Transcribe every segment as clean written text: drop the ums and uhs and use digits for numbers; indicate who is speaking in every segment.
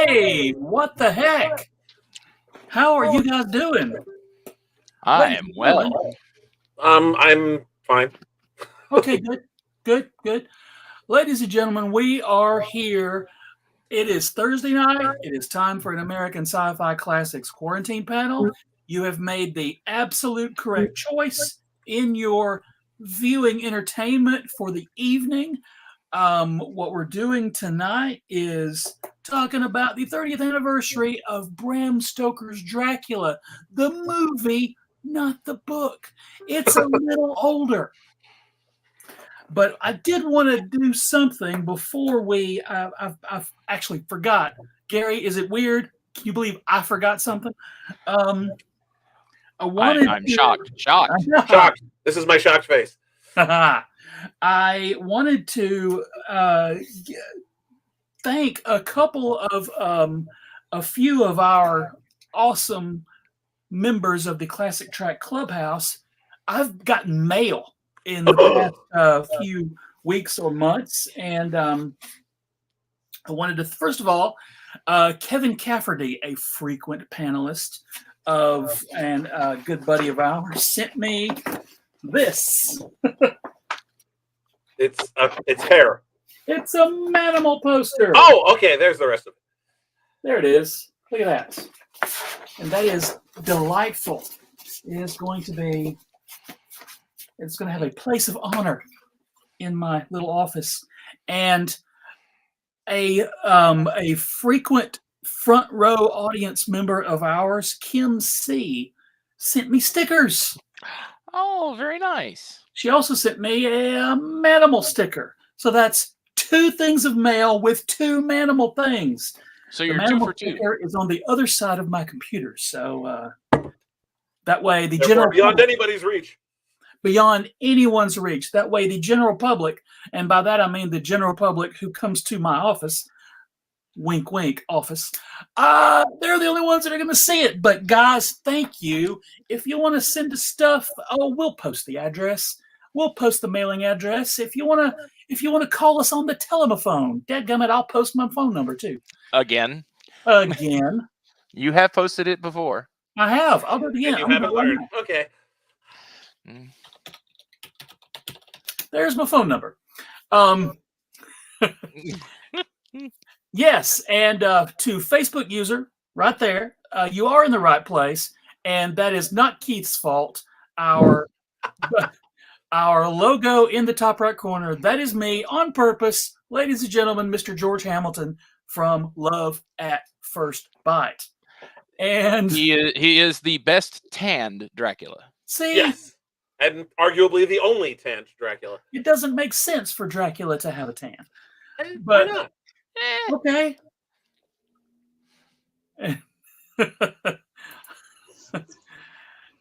Speaker 1: Hey, what the heck? How are you guys doing?
Speaker 2: I am well.
Speaker 3: I'm fine.
Speaker 1: Okay, good. Ladies and gentlemen, we are here. It is Thursday night. It is time for an American Sci-Fi Classics quarantine panel. You have made the absolute correct choice in your viewing entertainment for the evening. What we're doing tonight is talking about the 30th anniversary of Bram Stoker's Dracula, the movie, not the book. It's a little older. But I did want to do something before I've actually forgot. Gary, is it weird? Can you believe I forgot something?
Speaker 2: I'm shocked.
Speaker 3: Shocked. This is my shocked face.
Speaker 1: I wanted to thank a few of our awesome members of the Classic Track Clubhouse. I've gotten mail in the past few weeks or months, and I wanted to first of all, Kevin Cafferty, a frequent panelist and a good buddy of ours, sent me this.
Speaker 3: It's hair.
Speaker 1: It's a Manimal poster.
Speaker 3: Oh, okay. There's the rest of it.
Speaker 1: There it is. Look at that. And that is delightful. It's going to have a place of honor in my little office. And a frequent front row audience member of ours, Kim C., sent me stickers.
Speaker 2: Oh, very nice.
Speaker 1: She also sent me a Manimal sticker. So that's 2 things of mail with 2 Manimal things.
Speaker 2: So you're 2 for 2.
Speaker 1: The sticker is on the other side of my computer. So that way the
Speaker 3: Therefore,
Speaker 1: general
Speaker 3: beyond
Speaker 1: public,
Speaker 3: anybody's reach.
Speaker 1: beyond anyone's reach. That way the general public, and by that I mean the general public who comes to my office, wink, wink, office, they're the only ones that are going to see it. But guys, thank you. If you want to send us stuff, we'll post the address. We'll post the mailing address. If you want to call us on the telephone, dadgummit, I'll post my phone number too.
Speaker 2: Again.
Speaker 1: You
Speaker 2: have posted it before.
Speaker 1: I have. I'll do it again.
Speaker 3: And you haven't learned. Okay.
Speaker 1: There's my phone number. Yes, and to Facebook user, right there, you are in the right place, and that is not Keith's fault. Our logo in the top right corner, that is me on purpose, ladies and gentlemen, Mr. George Hamilton from Love at First Bite. And
Speaker 2: he is the best tanned Dracula.
Speaker 1: See?
Speaker 3: Yes. And arguably the only tanned Dracula.
Speaker 1: It doesn't make sense for Dracula to have a tan.
Speaker 3: Why not?
Speaker 1: Okay.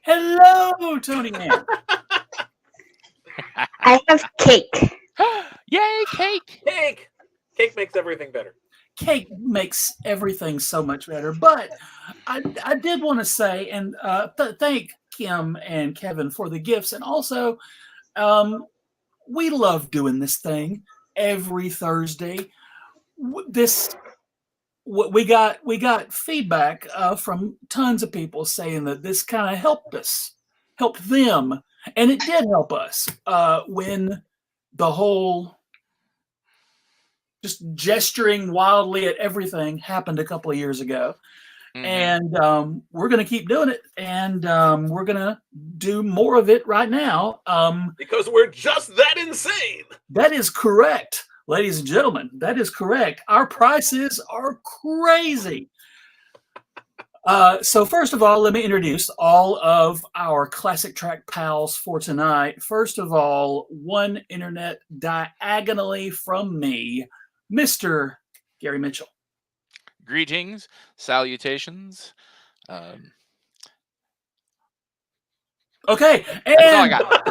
Speaker 1: Hello, Tony Ann.
Speaker 4: I have cake.
Speaker 2: Yay, cake!
Speaker 3: Cake makes everything better.
Speaker 1: Cake makes everything so much better. But I did want to say, and thank Kim and Kevin for the gifts. And also, we love doing this thing every Thursday. We got feedback from tons of people saying that this kind of helped them, and it did help us when the whole just gesturing wildly at everything happened a couple of years ago. Mm-hmm. And we're going to keep doing it, and we're going to do more of it right now.
Speaker 3: Because we're just that insane.
Speaker 1: That is correct. Ladies and gentlemen, that is correct. Our prices are crazy. So first of all, let me introduce all of our Classic Track pals for tonight. First of all, one internet diagonally from me, Mr. Gary Mitchell.
Speaker 2: Greetings, salutations.
Speaker 1: Okay,
Speaker 2: that's all I
Speaker 1: and
Speaker 2: got.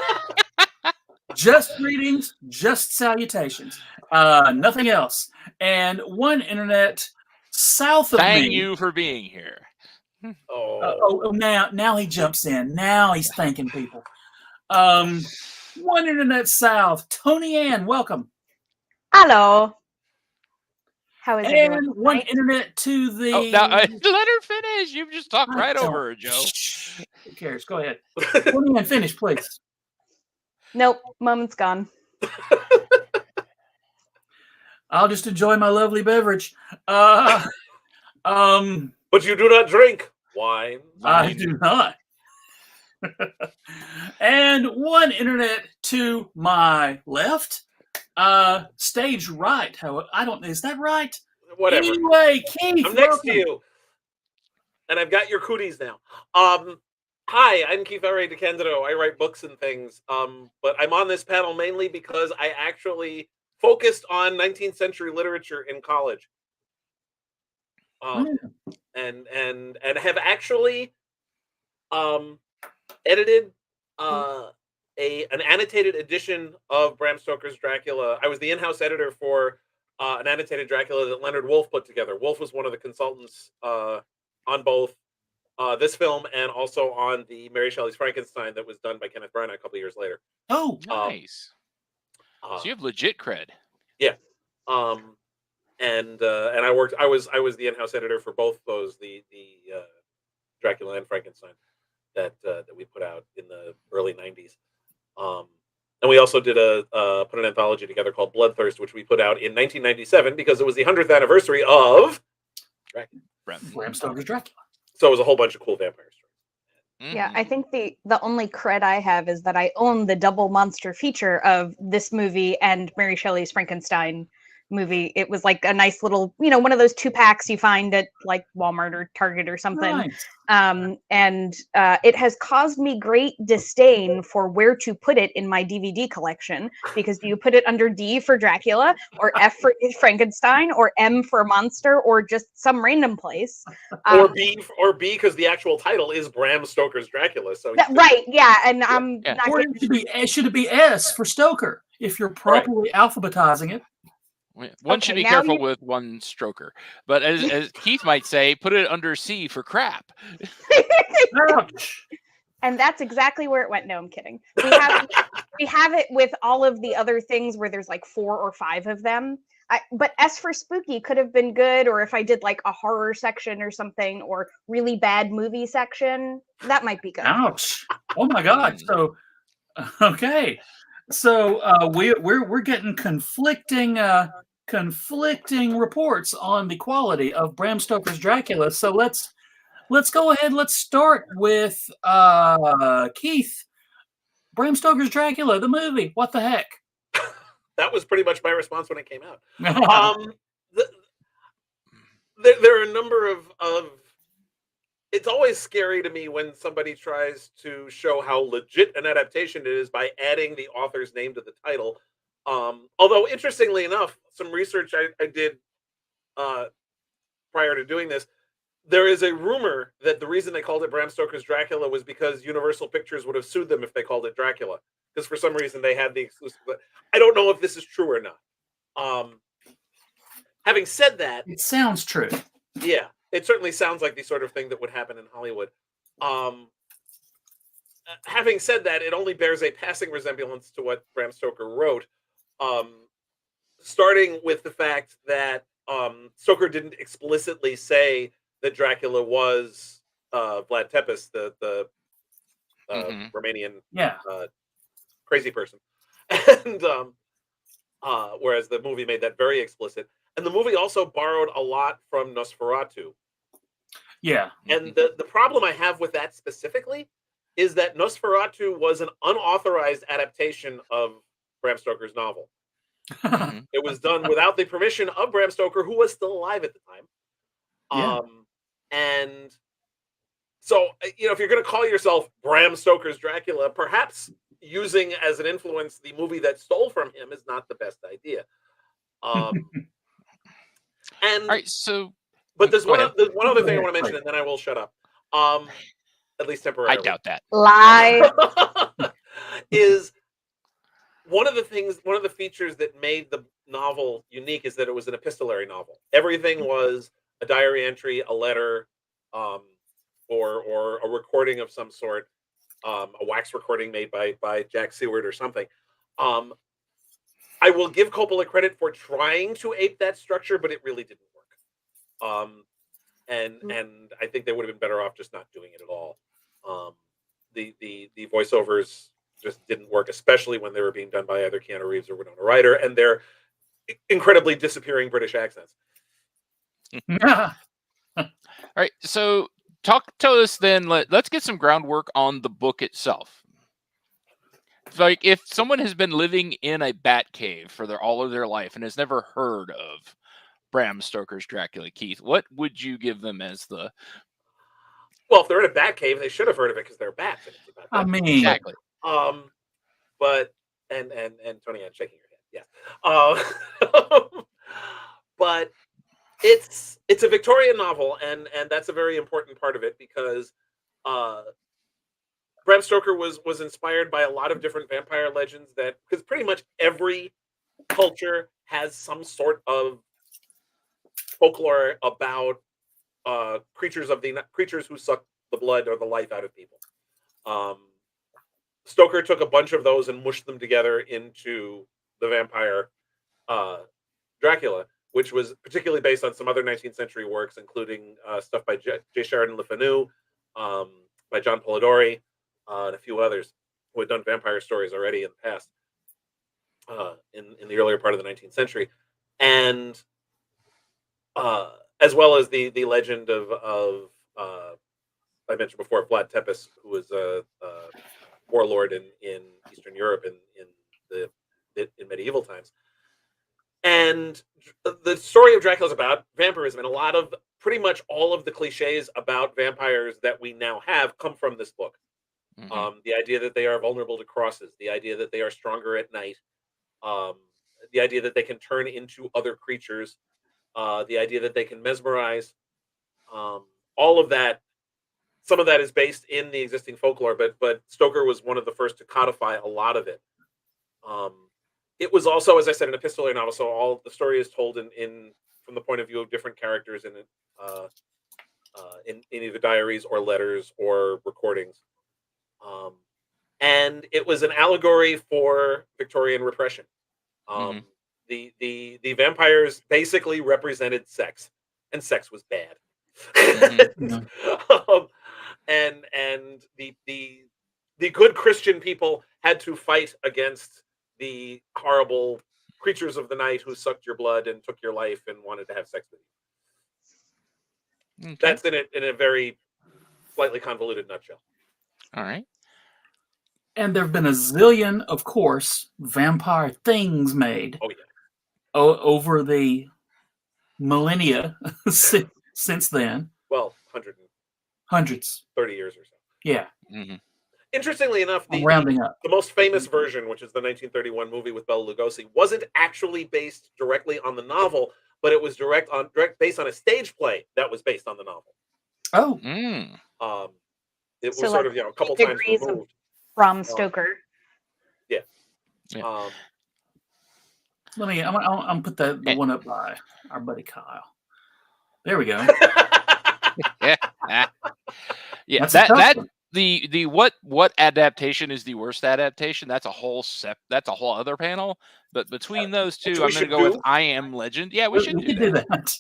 Speaker 1: just greetings, just salutations, nothing else. And one internet south of me.
Speaker 2: Thank you for being here.
Speaker 1: Now he jumps in. Now he's thanking people. One internet south, Tony Ann, welcome.
Speaker 4: Hello. How is everyone?
Speaker 1: And one
Speaker 4: tonight?
Speaker 1: internet to the.
Speaker 2: Oh, now let her finish. You've just talked
Speaker 1: I
Speaker 2: right
Speaker 1: don't-
Speaker 2: over her, Joe.
Speaker 1: Shh. Who cares? Go ahead. Let me finish, please.
Speaker 4: Nope, moment's gone.
Speaker 1: I'll just enjoy my lovely beverage.
Speaker 3: But you do not drink wine.
Speaker 1: I
Speaker 2: Wine.
Speaker 1: do not. And one internet to my left. Stage right. How I don't. Is that right?
Speaker 3: Whatever.
Speaker 1: Anyway, Keith,
Speaker 3: I'm next to
Speaker 1: welcome.
Speaker 3: you. And I've got your cooties now. Hi, I'm Keith R. DeCandido. I write books and things. But I'm on this panel mainly because I actually focused on 19th century literature in college. And have actually edited an annotated edition of Bram Stoker's Dracula. I was the in-house editor for an annotated Dracula that Leonard Wolf put together. Wolf was one of the consultants on both this film and also on the Mary Shelley's Frankenstein that was done by Kenneth Branagh a couple years later.
Speaker 1: Oh,
Speaker 2: Nice. So you have legit cred.
Speaker 3: Yeah. And I worked. I was the in-house editor for both those, the Dracula and Frankenstein that we put out in the early '90s. And we also did put an anthology together called Bloodthirst, which we put out in 1997 because it was the 100th anniversary of
Speaker 1: Bram Stoker's Dracula.
Speaker 3: So it was a whole bunch of cool vampire stories.
Speaker 4: Yeah, I think the only cred I have is that I own the double monster feature of this movie and Mary Shelley's Frankenstein movie. It was like a nice little, one of those 2-packs you find at like Walmart or Target or something.
Speaker 1: Nice.
Speaker 4: And it has caused me great disdain for where to put it in my DVD collection, because do you put it under D for Dracula, or F for Frankenstein, or M for monster, or just some random place?
Speaker 3: Or B because the actual title is Bram Stoker's Dracula. So
Speaker 4: right, yeah, and I'm not.
Speaker 1: Or should it be S for Stoker if you're properly alphabetizing it?
Speaker 2: One should be careful with one stroker, but as Keith might say, put it under C for crap.
Speaker 1: Ouch.
Speaker 4: And that's exactly where it went. No, I'm kidding. We have it with all of the other things where there's like 4 or 5 of them. But S for spooky could have been good, or if I did like a horror section or something, or really bad movie section, that might be good.
Speaker 1: Ouch! Oh my God! So, okay, so we're getting conflicting reports on the quality of Bram Stoker's Dracula. So let's go ahead. Let's start with Keith. Bram Stoker's Dracula, the movie. What the heck?
Speaker 3: That was pretty much my response when it came out. There are a number of. It's always scary to me when somebody tries to show how legit an adaptation it is by adding the author's name to the title. Although, interestingly enough, some research I did prior to doing this, there is a rumor that the reason they called it Bram Stoker's Dracula was because Universal Pictures would have sued them if they called it Dracula, because for some reason they had the exclusive. I don't know if this is true or not. Having said that,
Speaker 1: it sounds true.
Speaker 3: Yeah, it certainly sounds like the sort of thing that would happen in Hollywood. Having said that, it only bears a passing resemblance to what Bram Stoker wrote, starting with the fact that Stoker didn't explicitly say that Dracula was Vlad Tepes, the Romanian crazy person, and whereas the movie made that very explicit. And the movie also borrowed a lot from Nosferatu.
Speaker 1: Yeah.
Speaker 3: And the problem I have with that specifically is that Nosferatu was an unauthorized adaptation of Bram Stoker's novel. It was done without the permission of Bram Stoker, who was still alive at the time. And so, if you're going to call yourself Bram Stoker's Dracula, perhaps using as an influence the movie that stole from him is not the best idea. And
Speaker 2: all right, so
Speaker 3: but there's one other thing I want to mention, and then I will shut up. At least temporarily.
Speaker 2: I doubt that.
Speaker 4: Lie.
Speaker 3: Is one of the features that made the novel unique is that it was an epistolary novel. Everything was a diary entry, a letter, or a recording of some sort, a wax recording made by Jack Seward or something. I will give Coppola credit for trying to ape that structure, but it really didn't work. And I think they would have been better off just not doing it at all. The voiceovers just didn't work, especially when they were being done by either Keanu Reeves or Winona Ryder, and their incredibly disappearing British accents.
Speaker 2: All right, so talk to us then. Let's get some groundwork on the book itself. Like, if someone has been living in a bat cave for all of their life and has never heard of Bram Stoker's Dracula, Keith, what would you give them as the...
Speaker 3: Well, if they're in a bat cave, they should have heard of it because they're bats. And it's about
Speaker 1: I
Speaker 3: them.
Speaker 1: mean,
Speaker 2: Exactly.
Speaker 3: But and Tony, I'm shaking your head. Yes. But it's a Victorian novel, and that's a very important part of it because Bram Stoker was inspired by a lot of different vampire legends because pretty much every culture has some sort of folklore about creatures who suck the blood or the life out of people. Stoker took a bunch of those and mushed them together into the vampire Dracula, which was particularly based on some other 19th century works, including stuff by J. Sheridan Le Fanu, by John Polidori, and a few others who had done vampire stories already in the past, in the earlier part of the 19th century, and as well as the legend of I mentioned before, Vlad Tepes, who was a warlord in Eastern Europe in medieval times. And the story of Dracula is about vampirism, and pretty much all of the cliches about vampires that we now have come from this book.
Speaker 2: Mm-hmm.
Speaker 3: The idea that they are vulnerable to crosses, the idea that they are stronger at night, the idea that they can turn into other creatures, the idea that they can mesmerize, all of that. Some of that is based in the existing folklore, but Stoker was one of the first to codify a lot of it. It was also, as I said, an epistolary novel, so all the story is told from the point of view of different characters in either diaries or letters or recordings. And it was an allegory for Victorian repression. The vampires basically represented sex, and sex was bad.
Speaker 2: Mm-hmm.
Speaker 3: And the good Christian people had to fight against the horrible creatures of the night who sucked your blood and took your life and wanted to have sex with you. Okay. That's in a very slightly convoluted nutshell.
Speaker 2: All right.
Speaker 1: And there have been a zillion, of course, vampire things made.
Speaker 3: Oh, yeah.
Speaker 1: Over the millennia since then.
Speaker 3: Well,
Speaker 1: hundreds.
Speaker 3: 30 years or so.
Speaker 1: Yeah.
Speaker 2: Mm-hmm.
Speaker 3: Interestingly enough,
Speaker 1: rounding up.
Speaker 3: The most famous version, which is the 1931 movie with Bela Lugosi, wasn't actually based directly on the novel, but it was based on a stage play that was based on the novel.
Speaker 1: Oh.
Speaker 3: It was sort of a couple times removed.
Speaker 4: Bram Stoker.
Speaker 3: Yeah.
Speaker 1: I'm put the one up by our buddy Kyle. There we go.
Speaker 2: Yeah. That the what adaptation is the worst adaptation? That's a whole other panel. But between those two, I'm going to go with I Am Legend. Yeah, we should do
Speaker 1: that.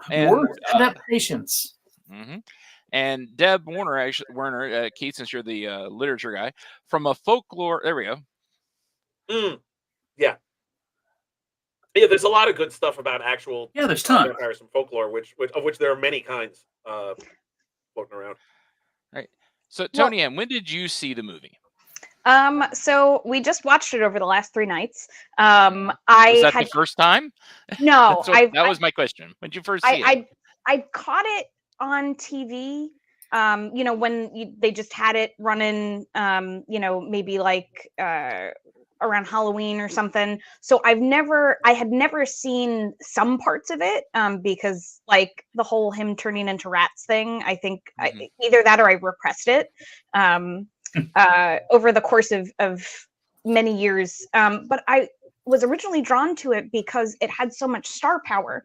Speaker 2: And,
Speaker 1: worst adaptations.
Speaker 2: Mm-hmm. And Deb Werner, Keith, since you're the literature guy, from a folklore. There we go.
Speaker 3: Yeah. Yeah, there's a lot of good stuff about actual.
Speaker 1: Yeah, there's tons.
Speaker 3: Vampires and folklore, of which there are many kinds floating around.
Speaker 2: Right. So, Tony Ann, when did you see the movie?
Speaker 4: So we just watched it over the last 3 nights.
Speaker 2: Was that the first time?
Speaker 4: No,
Speaker 2: that was my question. When did you first see it?
Speaker 4: I caught it on TV. When they just had it running. Maybe like around Halloween or something. So I had never seen some parts of it because like the whole him turning into rats thing, I think either that or I repressed it over the course of many years. But I was originally drawn to it because it had so much star power.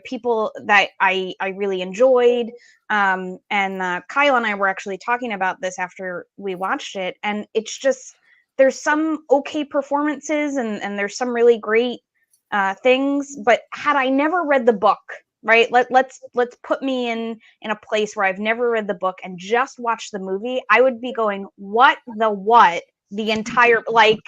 Speaker 4: People that I really enjoyed. And Kyle and I were actually talking about this after we watched it, and it's just there's some okay performances and there's some really great things, but had I never read the book, right? Let's put me in a place where I've never read the book and just watched the movie. I would be going, what the entire, like,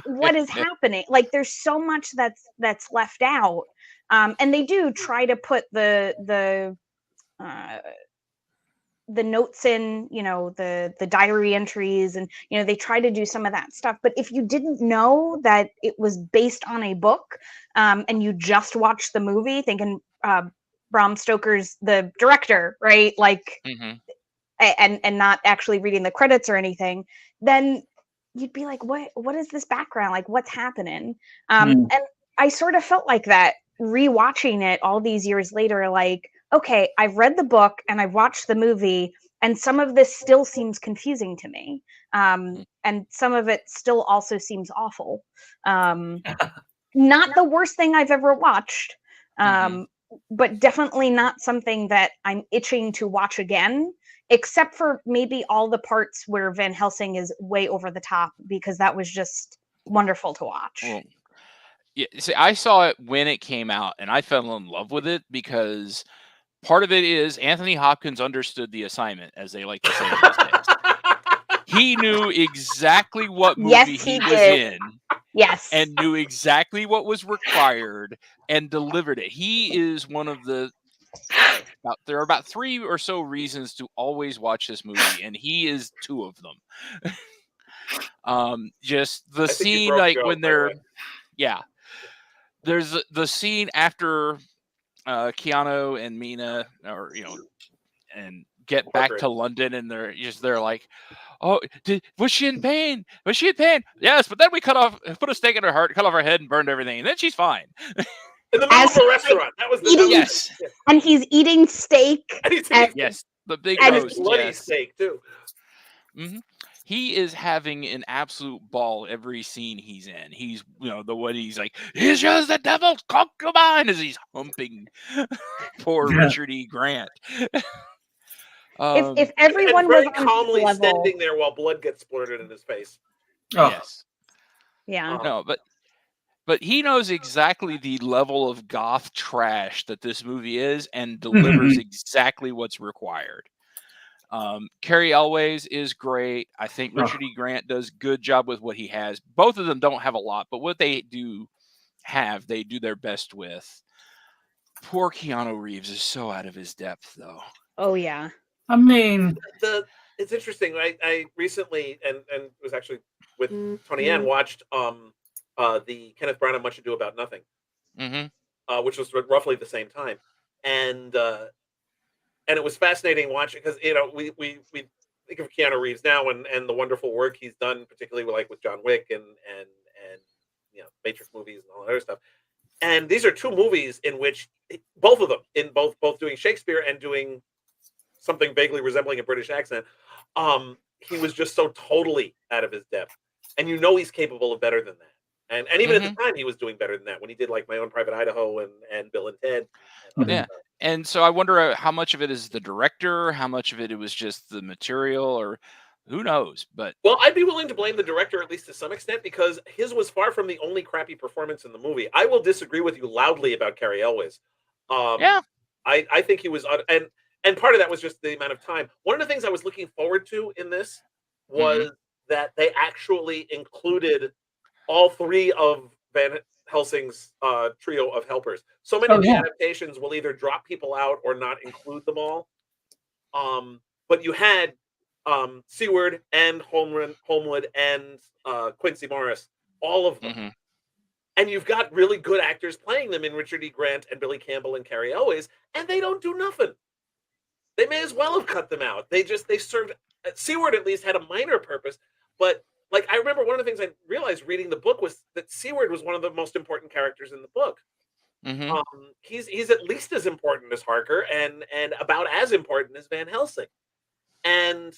Speaker 4: what is happening? Like, there's so much that's left out, and they do try to put the notes in, you know, the diary entries, and, you know, they try to do some of that stuff. But if you didn't know that it was based on a book, and you just watched the movie thinking Bram Stoker's the director, right? Like, and not actually reading the credits or anything, then you'd be like, what is this background? Like, what's happening? And I sort of felt like that rewatching it all these years later, like, okay, I've read the book and I've watched the movie, and some of this still seems confusing to me. And some of it still also seems awful. Not the worst thing I've ever watched, but definitely not something that I'm itching to watch again, except for maybe all the parts where Van Helsing is way over the top, because that was just wonderful to watch.
Speaker 2: Well, yeah, see, I saw it when it came out, and I fell in love with it because part of it is Anthony Hopkins understood the assignment, as they like to say these days. He knew exactly what movie he was in.
Speaker 4: Yes.
Speaker 2: And knew exactly what was required and delivered it. He is one of the there are about 3 or so reasons to always watch this movie, and he is 2 of them. Just the scene, like, when they're there's the scene after Keanu and Mina, or, you know, and get back to London, and they're like, oh, was she in pain? Was she in pain? Yes, but then we put a stake in her heart, cut off her head, and burned everything, and then she's fine.
Speaker 3: In the middle of a restaurant. That was the
Speaker 4: yes. And he's eating steak.
Speaker 2: Yes, the big roast.
Speaker 3: Bloody steak too.
Speaker 2: He is having an absolute ball every scene he's in. He's, you know, the one he's like, he's just the devil's concubine, as he's humping poor Richard E. Grant.
Speaker 4: If everyone
Speaker 3: was
Speaker 4: on
Speaker 3: calmly
Speaker 4: level,
Speaker 3: standing there while blood gets splurted in his face.
Speaker 2: Yes.
Speaker 4: Yeah.
Speaker 2: No, but he knows exactly the level of goth trash that this movie is, and delivers exactly what's required. Cary Elwes is great. I think Richard E. Grant does good job with what he has. Both of them don't have a lot, but what they do have, they do their best with. Poor Keanu Reeves is so out of his depth, though.
Speaker 4: Oh yeah.
Speaker 1: I mean,
Speaker 3: it's interesting. I recently and was actually with Tony Ann watched the Kenneth Branagh Much Ado About Nothing, which was roughly the same time, and it was fascinating watching, because, you know, we think of Keanu Reeves now and the wonderful work he's done, particularly like with John Wick and you know, Matrix movies and all that other stuff. And these are 2 movies in which both of them, in both doing Shakespeare and doing something vaguely resembling a British accent, he was just so totally out of his depth. And you know he's capable of better than that. And even at the time, he was doing better than that when he did like My Own Private Idaho and Bill and Ted.
Speaker 2: Yeah. And so I wonder how much of it is the director, how much of it was just the material, or who knows. But
Speaker 3: well, I'd be willing to blame the director, at least to some extent, because his was far from the only crappy performance in the movie. I will disagree with you loudly about Cary Elwes. I think he was, and part of that was just the amount of time. One of the things I was looking forward to in this was that they actually included all 3 of Van Helsing's trio of helpers. So many of the adaptations will either drop people out or not include them all. But you had Seward and Holmwood and Quincy Morris, all of them. And you've got really good actors playing them in Richard E. Grant and Billy Campbell and Cary Elwes, and they don't do nothing. They may as well have cut them out. They served. Seward at least had a minor purpose, but like, I remember one of the things I realized reading the book was that Seward was one of the most important characters in the book. He's at least as important as Harker and about as important as Van Helsing, and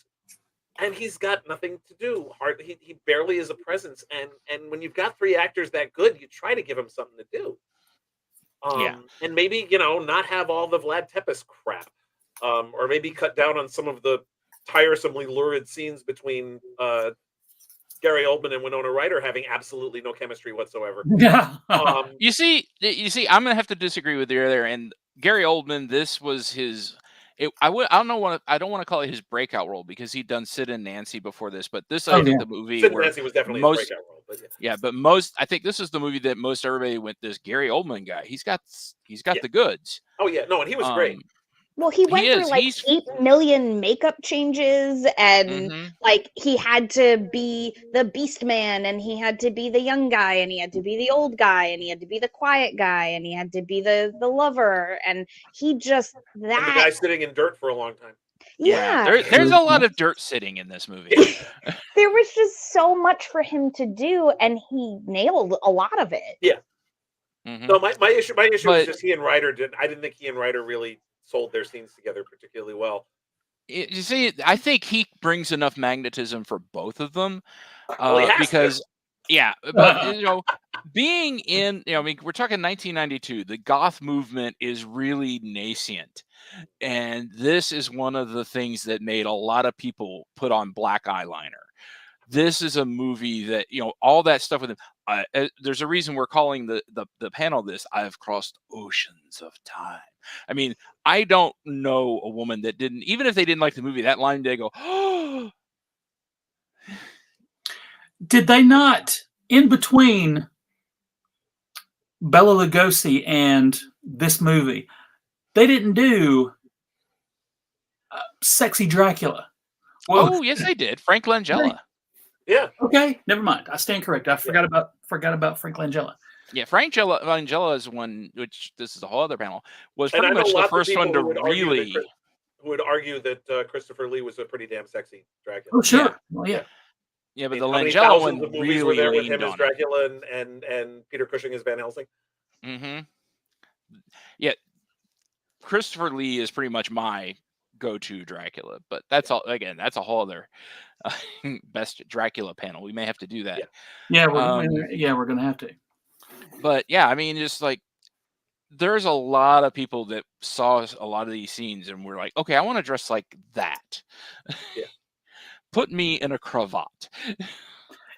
Speaker 3: he's got nothing to do. He barely is a presence, and when you've got 3 actors that good, you try to give them something to do. And maybe, you know, not have all the Vlad Tepes crap, or maybe cut down on some of the tiresomely lurid scenes between Gary Oldman and Winona Ryder having absolutely no chemistry whatsoever.
Speaker 1: Yeah.
Speaker 2: You see, I'm gonna have to disagree with you there. And Gary Oldman, this was his. I don't want to call it his breakout role because he'd done Sid and Nancy before this, but this I think the movie
Speaker 3: Sid and
Speaker 2: where
Speaker 3: Nancy was definitely his breakout role. But
Speaker 2: I think this is the movie that most everybody went, this Gary Oldman guy. He's got the goods.
Speaker 3: Oh yeah, no, and he was great.
Speaker 4: Well, he went through like 8 million makeup changes, and like he had to be the Beast Man, and he had to be the young guy, and he had to be the old guy, and he had to be the quiet guy, and he had to be the lover, and he just
Speaker 3: And the guy sitting in dirt for a long time.
Speaker 2: Yeah, there's a lot of dirt sitting in this movie.
Speaker 4: There was just so much for him to do, and he nailed a lot of it.
Speaker 3: Yeah. So my issue was just he and Ryder I didn't think he and Ryder really sold their scenes together particularly well.
Speaker 2: You see, I think he brings enough magnetism for both of them
Speaker 3: because
Speaker 2: but being in, I mean, we're talking 1992. The goth movement is really nascent, and this is one of the things that made a lot of people put on black eyeliner. This is a movie that, all that stuff with him. There's a reason we're calling the panel this. I've crossed oceans of time. I mean, I don't know a woman that didn't, even if they didn't like the movie, that line they go, oh.
Speaker 1: Did they not, in between Bela Lugosi and this movie, they didn't do Sexy Dracula?
Speaker 2: Well, oh, yes, they did. Frank Langella.
Speaker 3: Yeah.
Speaker 1: Okay, never mind. I stand correct. I forgot about Frank Langella.
Speaker 2: Yeah, Frank Langella is one, which this is a whole other panel, was pretty much the first one to really.
Speaker 3: Who would argue that Christopher Lee was a pretty damn sexy Dracula?
Speaker 1: Oh, sure. Yeah. Well, yeah.
Speaker 2: Yeah, but the Langella one really
Speaker 3: were there with
Speaker 2: leaned
Speaker 3: him as Dracula and Peter Cushing as Van Helsing.
Speaker 2: Yeah, Christopher Lee is pretty much my go-to Dracula, but that's all. Again, that's a whole other best Dracula panel. We may have to do that.
Speaker 1: Yeah, we're gonna have to.
Speaker 2: But yeah, I mean, just like there's a lot of people that saw a lot of these scenes and were like, okay, I want to dress like that.
Speaker 3: Yeah.
Speaker 2: Put me in a cravat.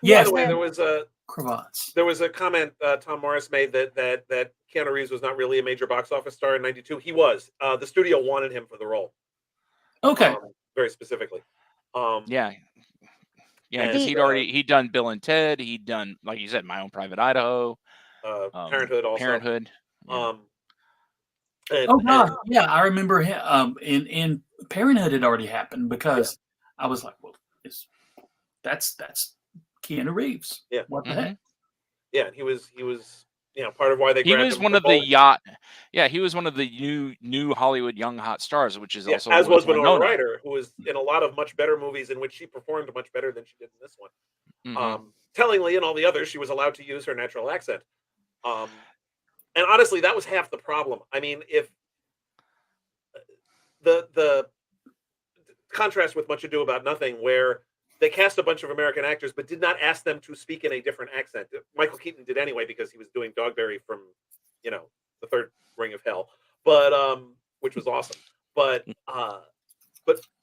Speaker 1: Yes.
Speaker 3: By the way, there was
Speaker 1: cravats.
Speaker 3: There was a comment Tom Morris made that Keanu Reeves was not really a major box office star in '92. He was. The studio wanted him for the role.
Speaker 1: Okay.
Speaker 3: Very specifically.
Speaker 2: Yeah, because he'd done Bill and Ted. He'd done, like you said, My Own Private Idaho.
Speaker 3: Parenthood also.
Speaker 2: Parenthood.
Speaker 1: Yeah, I remember him. In Parenthood had already happened because I was like, well, that's Keanu Reeves.
Speaker 3: Yeah.
Speaker 1: What the heck?
Speaker 3: Yeah, he was part of why they grabbed him.
Speaker 2: He was one of the yacht. Yeah, he was one of the new Hollywood young hot stars, which is also
Speaker 3: as was Winona Ryder, who was in a lot of much better movies in which she performed much better than she did in this one. Tellingly, in all the others, she was allowed to use her natural accent. And honestly, that was half the problem. I mean, if the contrast with Much Ado About Nothing, where they cast a bunch of American actors but did not ask them to speak in a different accent. Michael Keaton did anyway because he was doing Dogberry from, the Third Ring of Hell, but which was awesome. But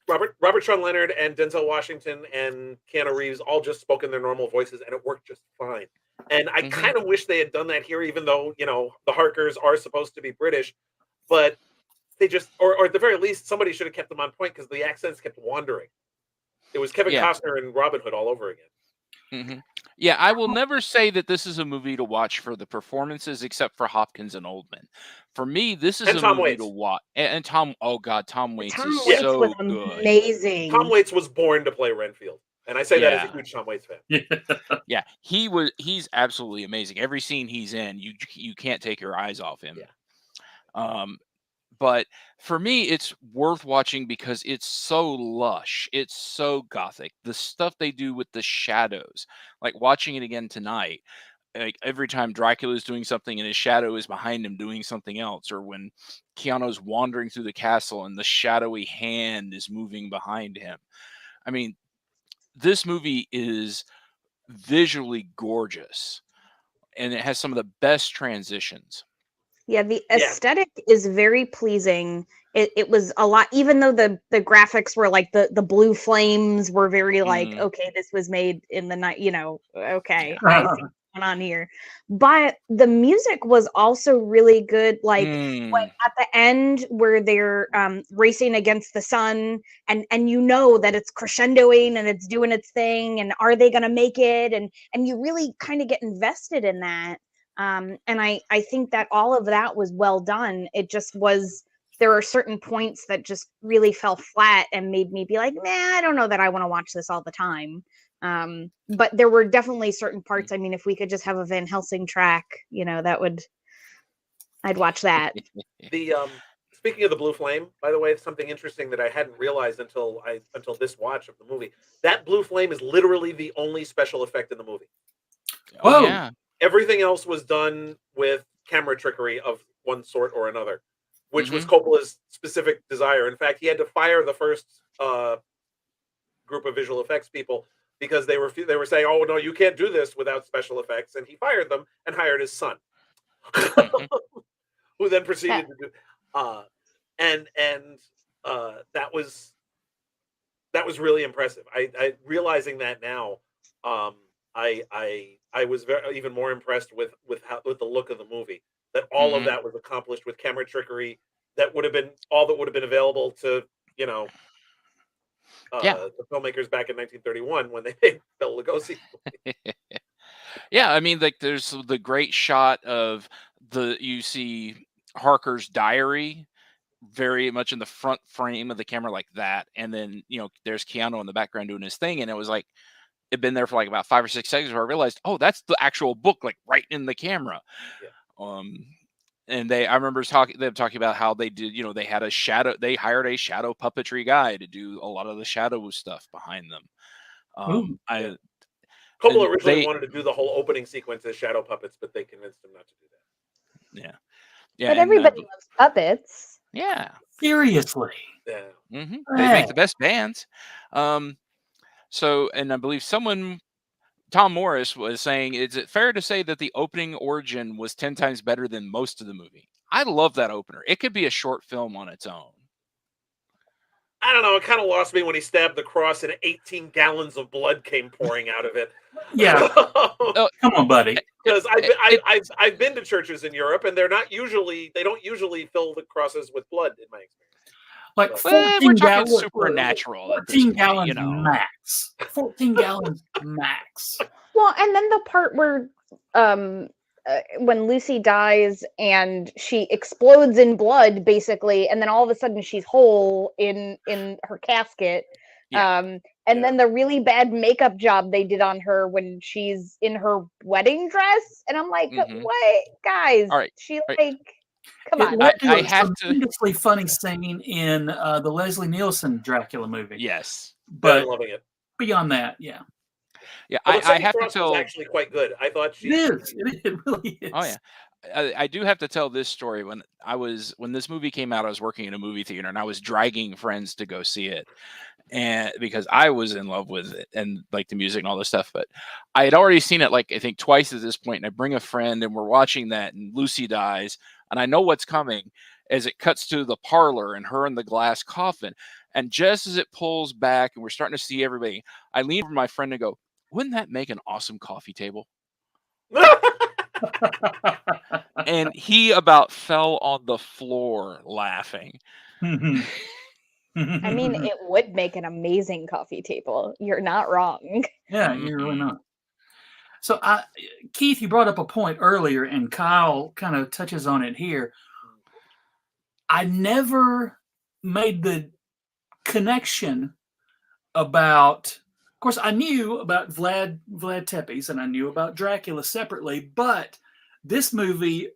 Speaker 3: Robert Sean Leonard and Denzel Washington and Keanu Reeves all just spoke in their normal voices, and it worked just fine. And I kind of wish they had done that here, even though, the Harkers are supposed to be British, but they just, or at the very least, somebody should have kept them on point because the accents kept wandering. It was Kevin Costner and Robin Hood all over again.
Speaker 2: Yeah, I will never say that this is a movie to watch for the performances, except for Hopkins and Oldman. For me, this is a movie to watch. And Tom, oh God, Tom Waits is so good.
Speaker 4: Amazing.
Speaker 3: Tom Waits was born to play Renfield. And I say that as a huge Tom Waits fan.
Speaker 2: Yeah, he's absolutely amazing. Every scene he's in, you can't take your eyes off him.
Speaker 3: Yeah.
Speaker 2: But for me, it's worth watching because it's so lush. It's so gothic. The stuff they do with the shadows, like watching it again tonight, like every time Dracula is doing something and his shadow is behind him doing something else, or when Keanu's wandering through the castle and the shadowy hand is moving behind him. I mean, this movie is visually gorgeous, and it has some of the best transitions.
Speaker 4: Yeah, the aesthetic is very pleasing. it was a lot, even though the graphics were like the blue flames were very like, okay, this was made in the night, okay, I see what's going on here. But the music was also really good, like when at the end where they're racing against the sun, and that it's crescendoing and it's doing its thing, and are they gonna make it, and you really kind of get invested in that. And I think that all of that was well done. It just was, there are certain points that just really fell flat and made me be like, nah, I don't know that I want to watch this all the time. But there were definitely certain parts. I mean, if we could just have a Van Helsing track, I'd watch that.
Speaker 3: The speaking of the blue flame, by the way, it's something interesting that I hadn't realized until this watch of the movie. That blue flame is literally the only special effect in the movie.
Speaker 2: Oh, yeah.
Speaker 3: Everything else was done with camera trickery of one sort or another, which was Coppola's specific desire. In fact, he had to fire the first group of visual effects people because they were saying, "Oh no, you can't do this without special effects," and he fired them and hired his son, who then proceeded to do. That was really impressive. I realizing that now, I was even more impressed with the look of the movie. That all of that was accomplished with camera trickery. That would have been all that would have been available to the filmmakers back in 1931 when they made Bela Lugosi.
Speaker 2: Yeah, I mean, like there's the great shot of you see Harker's diary very much in the front frame of the camera like that, and then there's Keanu in the background doing his thing, and it was like it'd been there for like about 5 or 6 seconds where I realized, oh, that's the actual book, like right in the camera. And I remember them talking about how they did, they hired a shadow puppetry guy to do a lot of the shadow stuff behind them.
Speaker 3: Coppola originally wanted to do the whole opening sequence as shadow puppets, but they convinced him not to do that.
Speaker 2: Yeah.
Speaker 4: But everybody loves puppets.
Speaker 2: Yeah.
Speaker 1: Seriously.
Speaker 3: Yeah.
Speaker 2: They make the best bands. So, and I believe Tom Morris was saying, is it fair to say that the opening origin was 10 times better than most of the movie? I love that opener. It could be a short film on its own.
Speaker 3: I don't know. It kind of lost me when he stabbed the cross and 18 gallons of blood came pouring out of it.
Speaker 1: Yeah. Come on, buddy.
Speaker 3: Because I've been to churches in Europe, and they don't usually fill the crosses with blood, in my experience.
Speaker 1: Like
Speaker 2: 14 gallons, supernatural.
Speaker 1: 14 gallons max. 14 gallons max.
Speaker 4: Well, and then the part where when Lucy dies and she explodes in blood, basically, and then all of a sudden she's whole in her casket. Then the really bad makeup job they did on her when she's in her wedding dress, and I'm like, what, guys? Come on.
Speaker 1: I had a tremendously funny scene in the Leslie Nielsen Dracula movie.
Speaker 2: Yes,
Speaker 1: but
Speaker 3: I'm loving it.
Speaker 1: Beyond that, yeah.
Speaker 2: I have to tell.
Speaker 3: Was actually quite good. I thought
Speaker 1: it is. It really is.
Speaker 2: Oh yeah, I do have to tell this story. When this movie came out, I was working in a movie theater, and I was dragging friends to go see it, and because I was in love with it and like the music and all this stuff, but I had already seen it like I think twice at this point. And I bring a friend, and we're watching that, and Lucy dies. And I know what's coming as it cuts to the parlor and her in the glass coffin. And just as it pulls back and we're starting to see everybody, I lean over my friend and go, wouldn't that make an awesome coffee table? And he about fell on the floor laughing.
Speaker 4: I mean, it would make an amazing coffee table. You're not wrong.
Speaker 1: Yeah, you're really not. So, Keith, you brought up a point earlier, and Kyle kind of touches on it here. I never made the connection about. Of course, I knew about Vlad Tepes, and I knew about Dracula separately, but this movie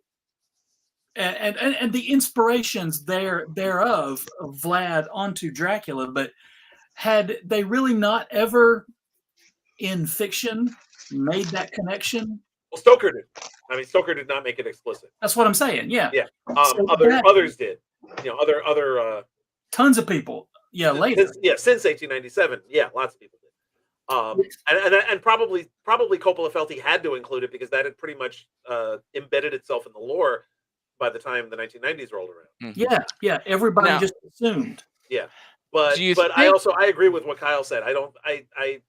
Speaker 1: and the inspirations thereof of Vlad onto Dracula, but had they really not ever in fiction made that connection?
Speaker 3: Well, Stoker did. I mean, Stoker did not make it explicit.
Speaker 1: That's what I'm saying. Yeah.
Speaker 3: Yeah. Others did. Other
Speaker 1: tons of people. Yeah, later.
Speaker 3: Since 1897. Yeah, lots of people did. And probably Coppola felt he had to include it because that had pretty much embedded itself in the lore. by the time the 1990s rolled around.
Speaker 1: Yeah, yeah. Everybody
Speaker 2: Now-
Speaker 1: just assumed.
Speaker 3: Yeah, but
Speaker 2: Do you
Speaker 3: I
Speaker 2: think-
Speaker 3: I agree with what Kyle said. I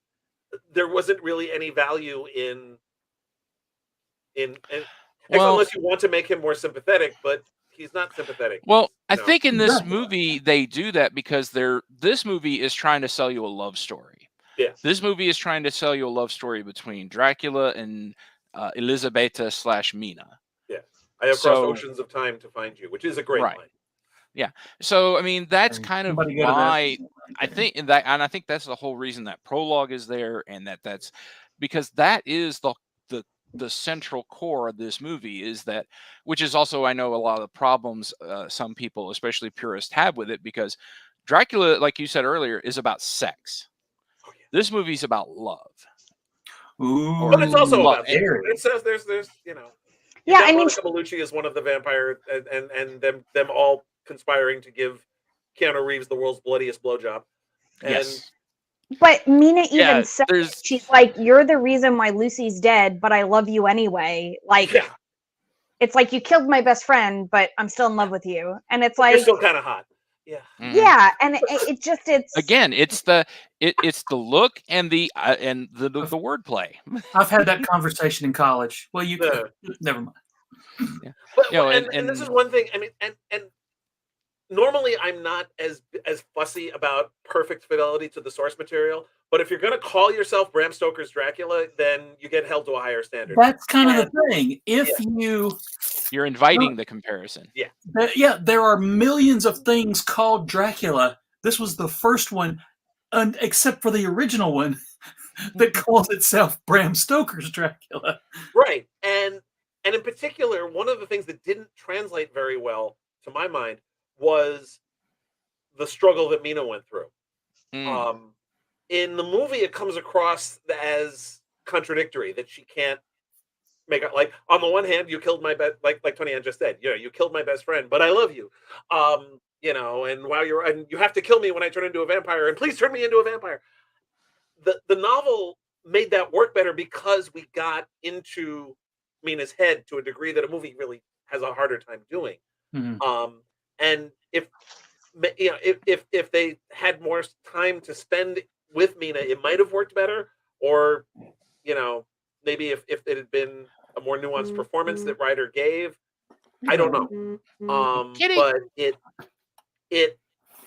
Speaker 3: there wasn't really any value in
Speaker 2: Well-
Speaker 3: unless you want to make him more sympathetic, but he's not sympathetic.
Speaker 2: Well, I
Speaker 3: No.
Speaker 2: think in this
Speaker 1: Exactly.
Speaker 2: movie they do that because this movie is trying to sell you a love story.
Speaker 3: Yeah.
Speaker 2: This movie is trying to sell you a love story between Dracula and Elisabetta/Mina.
Speaker 3: I have
Speaker 2: So-
Speaker 3: crossed oceans of time to find you, which is a great
Speaker 2: Right.
Speaker 3: line.
Speaker 2: So I mean that's kind of
Speaker 1: Somebody go to that
Speaker 2: why
Speaker 1: right
Speaker 2: I
Speaker 1: there.
Speaker 2: think I think that's the whole reason that prologue is there, and that's because that is the central core of this movie, is that, which is also, I know, a lot of the problems some people, especially purists, have with it, because Dracula, like you said earlier, is about sex.
Speaker 3: Oh, yeah.
Speaker 2: This movie's about love.
Speaker 1: Ooh,
Speaker 3: But it's also
Speaker 2: Love-
Speaker 3: about scary. It says there's
Speaker 4: Yeah, I mean,
Speaker 3: Monica Bellucci is one of the vampire, and them all conspiring to give Keanu Reeves the world's bloodiest blowjob. And
Speaker 2: Yes.
Speaker 4: but Mina even
Speaker 2: Yeah,
Speaker 4: said,
Speaker 2: there's-
Speaker 4: she's like, "You're the reason why Lucy's dead, but I love you anyway." Like,
Speaker 3: yeah,
Speaker 4: it's like you killed my best friend, but I'm still in love with you. And it's
Speaker 3: you're
Speaker 4: like,
Speaker 3: still kind of hot. Yeah.
Speaker 2: Mhm.
Speaker 4: yeah, and it's
Speaker 2: Again, it's the look and the wordplay.
Speaker 1: I've had that conversation in college. Well, you
Speaker 3: Yeah.
Speaker 1: never mind.
Speaker 3: But
Speaker 2: You know,
Speaker 3: and this is one thing. I mean, and normally I'm not as fussy about perfect fidelity to the source material. But if you're going to call yourself Bram Stoker's Dracula, then you get held to a higher standard.
Speaker 1: That's kind of the thing. If
Speaker 2: You're inviting the comparison.
Speaker 1: there are millions of things called Dracula. This was the first one, except for the original one, that calls itself Bram Stoker's Dracula.
Speaker 3: Right. And in particular, one of the things that didn't translate very well, to my mind, was the struggle that Mina went through.
Speaker 2: Mm.
Speaker 3: In the movie, it comes across as contradictory, that she can't make it. Like, on the one hand, you killed my like Tony Ann just said, you killed my best friend, but I love you. And while you have to kill me when I turn into a vampire, and please turn me into a vampire. The novel made that work better because we got into Mina's head to a degree that a movie really has a harder time doing.
Speaker 1: Mhm.
Speaker 3: And if they had more time to spend with Mina, it might have worked better. Or, maybe if it had been a more nuanced performance that Ryder gave, I don't know. But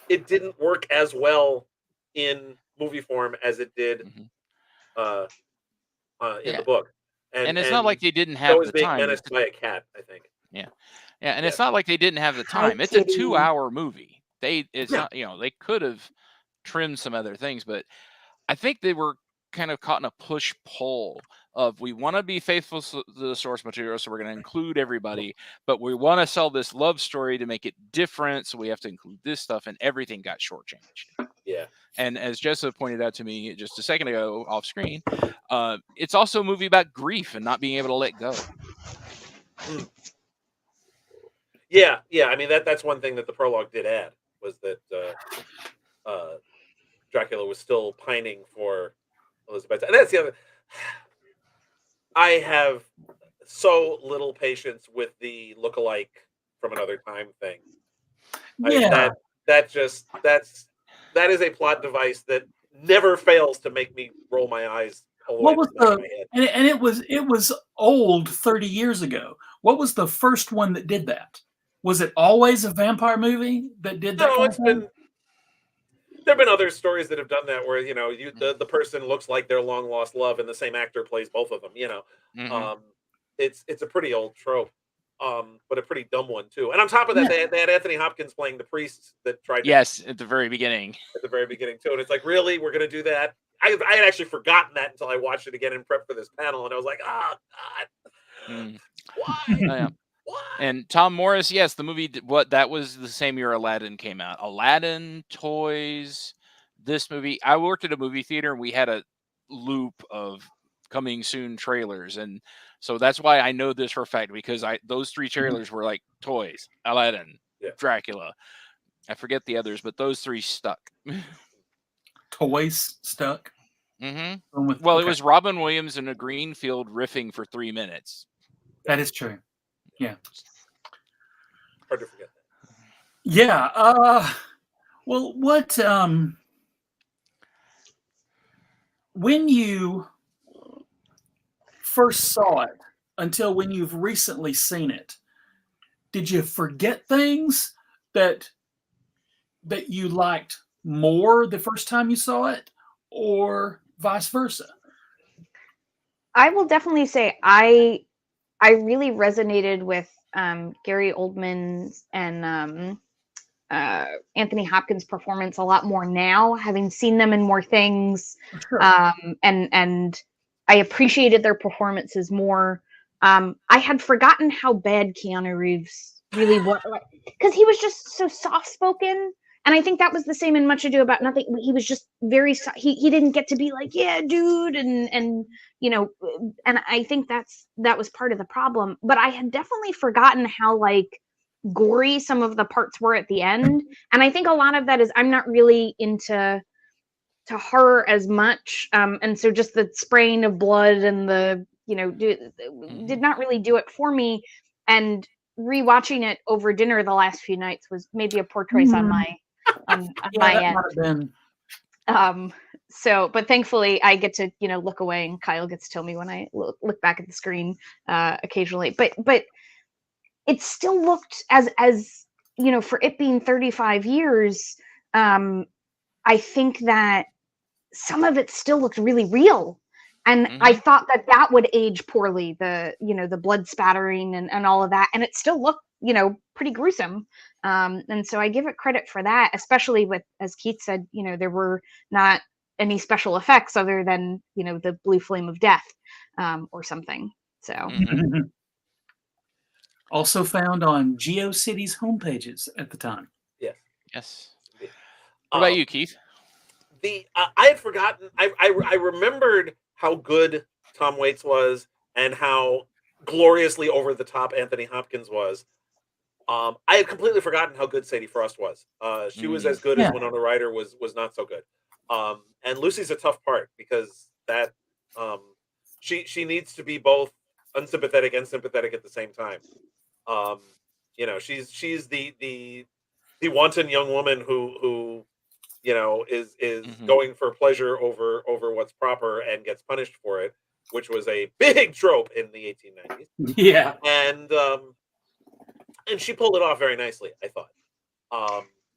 Speaker 3: it didn't work as well in movie form as it did in the book.
Speaker 2: And it's not like they didn't
Speaker 3: So
Speaker 2: have
Speaker 3: is
Speaker 2: the
Speaker 3: being
Speaker 2: time.
Speaker 3: menaced by a cat, I think.
Speaker 2: Yeah, and it's not like they didn't have the
Speaker 4: Hi,
Speaker 2: time. It's a
Speaker 4: kitty.
Speaker 2: 2-hour movie. It's
Speaker 3: Yeah.
Speaker 2: not, they could have trimmed some other things, but I think they were kind of caught in a push-pull of, we want to be faithful to the source material, so we're going to include everybody, but we want to sell this love story to make it different, so we have to include this stuff, and everything got shortchanged.
Speaker 3: Yeah.
Speaker 2: And as Jessica pointed out to me just a second ago off screen, it's also a movie about grief and not being able to let go.
Speaker 3: Yeah. I mean, that's one thing that the prologue did add, was that Dracula was still pining for Elizabeth. And that's the other. I have so little patience with the look-alike from another time thing.
Speaker 1: Yeah.
Speaker 3: That is a plot device that never fails to make me roll my eyes.
Speaker 1: What was and it was old 30 years ago. What was the first one that did that? Was it always a vampire movie that did that?
Speaker 3: No, there have been other stories that have done that, where the person looks like their long lost love, and the same actor plays both of them. It's a pretty old trope, but a pretty dumb one too. And on top of that, they had Anthony Hopkins playing the priest that tried.
Speaker 2: At the very beginning.
Speaker 3: At the very beginning too, and it's like, really, we're gonna do that? I had actually forgotten that until I watched it again in prep for this panel, and I was like, oh God, why?
Speaker 2: Yeah.
Speaker 3: Why?
Speaker 2: And Tom Morris, yes, the movie, that was the same year Aladdin came out. Aladdin, Toys, this movie. I worked at a movie theater, and we had a loop of coming soon trailers, and so that's why I know this for a fact, because those 3 trailers were like Toys, Aladdin, Dracula. I forget the others, but those 3 stuck.
Speaker 1: Toys stuck.
Speaker 2: Mm-hmm. Well, it was Robin Williams in a green field riffing for 3 minutes.
Speaker 1: That is true. Yeah.
Speaker 3: hard to forget that.
Speaker 1: Yeah. Well, what when you first saw it until when you've recently seen it, did you forget things that you liked more the first time you saw it, or vice versa?
Speaker 4: I will definitely say I really resonated with Gary Oldman and Anthony Hopkins' performance a lot more now, having seen them in more things,
Speaker 1: Sure.
Speaker 4: and I appreciated their performances more. I had forgotten how bad Keanu Reeves really was, because he was just so soft spoken. And I think that was the same in Much Ado About Nothing. He was just very he didn't get to be like, yeah, dude, and you know, and I think that was part of the problem. But I had definitely forgotten how like gory some of the parts were at the end, and I think a lot of that is I'm not really into horror as much, and so just the spraying of blood and the did not really do it for me. And rewatching it over dinner the last few nights was maybe a poor choice on my my
Speaker 1: that
Speaker 4: end.
Speaker 1: might have been.
Speaker 4: So, but thankfully I get to look away, and Kyle gets to tell me when I look back at the screen occasionally. But it still looked as for it being 35 years. I think that some of it still looked really real, and I thought that would age poorly. The blood spattering and all of that, and it still looked pretty gruesome. And so I give it credit for that, especially with, as Keith said, there were not any special effects other than the blue flame of death or something. So
Speaker 1: Also found on GeoCities homepages at the time.
Speaker 2: Yes. What about you, Keith?
Speaker 3: I had forgotten. I remembered how good Tom Waits was and how gloriously over the top Anthony Hopkins was. I had completely forgotten how good Sadie Frost was. She was as good as Winona Ryder was not so good. And Lucy's a tough part because that she needs to be both unsympathetic and sympathetic at the same time. She's the wanton young woman who is going for pleasure over what's proper and gets punished for it, which was a big trope in the 1890s.
Speaker 1: Yeah.
Speaker 3: And she pulled it off very nicely, I thought.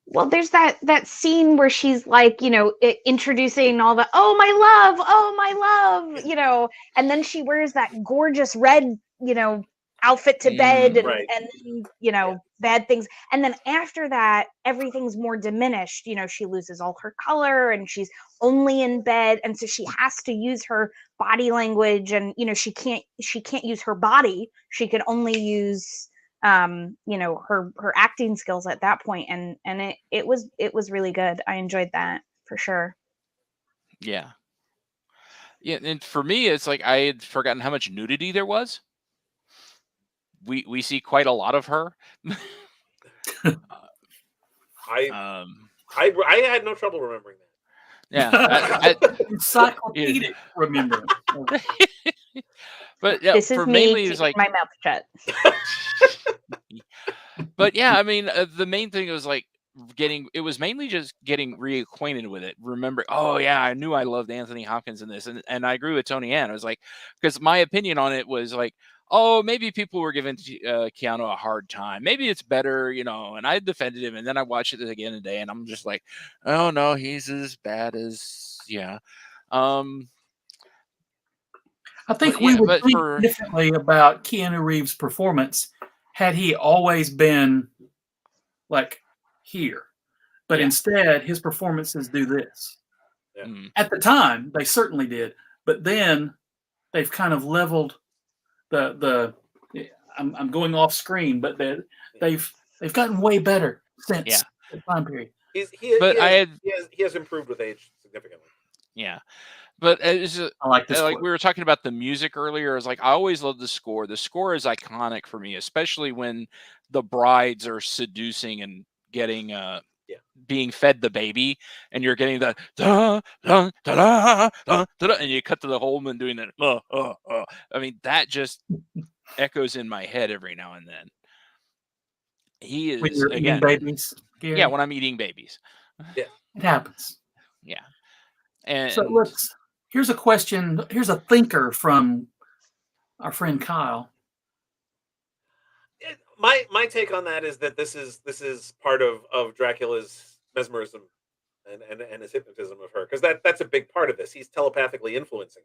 Speaker 4: Well, there's that scene where she's like, introducing all the, oh my love, and then she wears that gorgeous red, outfit to bed, and,
Speaker 3: right.
Speaker 4: and then, bad things. And then after that, everything's more diminished. She loses all her color and she's only in bed. And so she has to use her body language, and, she can't use her body. She can only use her acting skills at that point, and it was really good. I enjoyed that for sure.
Speaker 2: Yeah, and for me, it's like I had forgotten how much nudity there was. We see quite a lot of her.
Speaker 3: I had no trouble remembering
Speaker 2: Yeah,
Speaker 3: that.
Speaker 1: Encyclopedic remembering.
Speaker 2: But yeah,
Speaker 4: this is
Speaker 2: for
Speaker 4: me
Speaker 2: mainly it's like
Speaker 4: my mouth shut.
Speaker 2: But yeah, I mean, the main thing was like it was mainly just getting reacquainted with it. Remember, oh yeah, I knew I loved Anthony Hopkins in this, and I agree with Tony Ann. It was like, because my opinion on it was like, oh, maybe people were giving Keanu a hard time. Maybe it's better, and I defended him, and then I watched it again today, and I'm just like, oh no, he's as bad as
Speaker 1: I think we would think differently about Keanu Reeves' performance had he always been like here. But instead, his performances do this.
Speaker 3: Yeah.
Speaker 1: At the time, they certainly did. But then they've kind of leveled I'm going off screen, but they've gotten way better since the time period.
Speaker 3: He has improved with age significantly.
Speaker 2: Yeah. But it's just,
Speaker 1: I like this.
Speaker 2: Like we were talking about the music earlier, it's like I always love the score. The score is iconic for me, especially when the brides are seducing and getting being fed the baby, and you're getting the da, da, da, da, da, da, and you cut to the Oldman doing that. I mean, that just echoes in my head every now and then. He
Speaker 1: When
Speaker 2: is
Speaker 1: you're eating
Speaker 2: again.
Speaker 1: babies, Gary?
Speaker 2: Yeah, when I'm eating babies.
Speaker 1: It happens.
Speaker 2: Yeah, and
Speaker 1: So here's a question. Here's a thinker from our friend Kyle.
Speaker 3: My take on that is that this is part of Dracula's mesmerism and his hypnotism of her, because that's a big part of this. He's telepathically influencing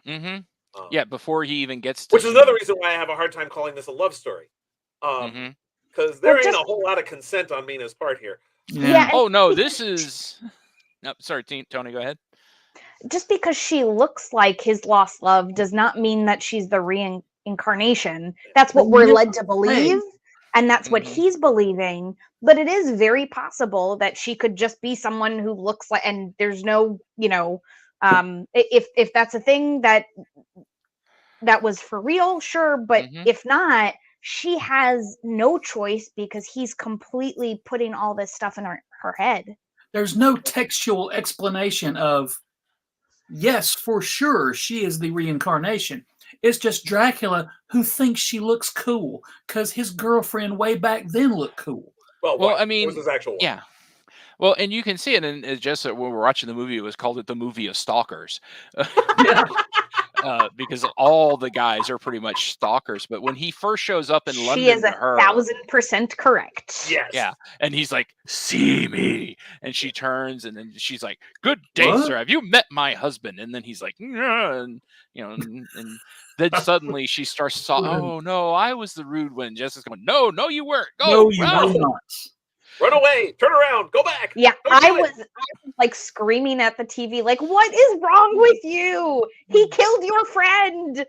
Speaker 3: her.
Speaker 2: Mm-hmm. Yeah, before he even gets to
Speaker 3: which is another reason why I have a hard time calling this a love story. Because there ain't a whole lot of consent on Mina's part here.
Speaker 4: Yeah.
Speaker 2: Oh no, this is. No, sorry, Tony. Go ahead.
Speaker 4: Just because she looks like his lost love does not mean that she's the reincarnation. That's what we're led to believe, and that's what he's believing. But it is very possible that she could just be someone who looks like, and there's no, if that's a thing that was for real, sure. But if not, she has no choice because he's completely putting all this stuff in her head.
Speaker 1: There's no textual explanation of, yes, for sure, she is the reincarnation. It's just Dracula who thinks she looks cool because his girlfriend way back then looked cool.
Speaker 3: Well, I mean, was his actual one.
Speaker 2: Yeah. Well, and you can see it in just when we're watching the movie. It was called the movie of stalkers. Because all the guys are pretty much stalkers. But when he first shows up in London,
Speaker 4: she is 1,000% correct.
Speaker 3: Yes.
Speaker 2: Yeah, and he's like, "See me," and she turns, and then she's like, "Good day, sir. Have you met my husband?" And then he's like, and and then suddenly she starts to "Oh no, I was the rude one." Jessica's going, "No, you weren't. Go,
Speaker 1: no, you were not.
Speaker 3: Run away! Turn around! Go back!"
Speaker 4: Yeah, I was like screaming at the TV, like, "What is wrong with you? He killed your friend.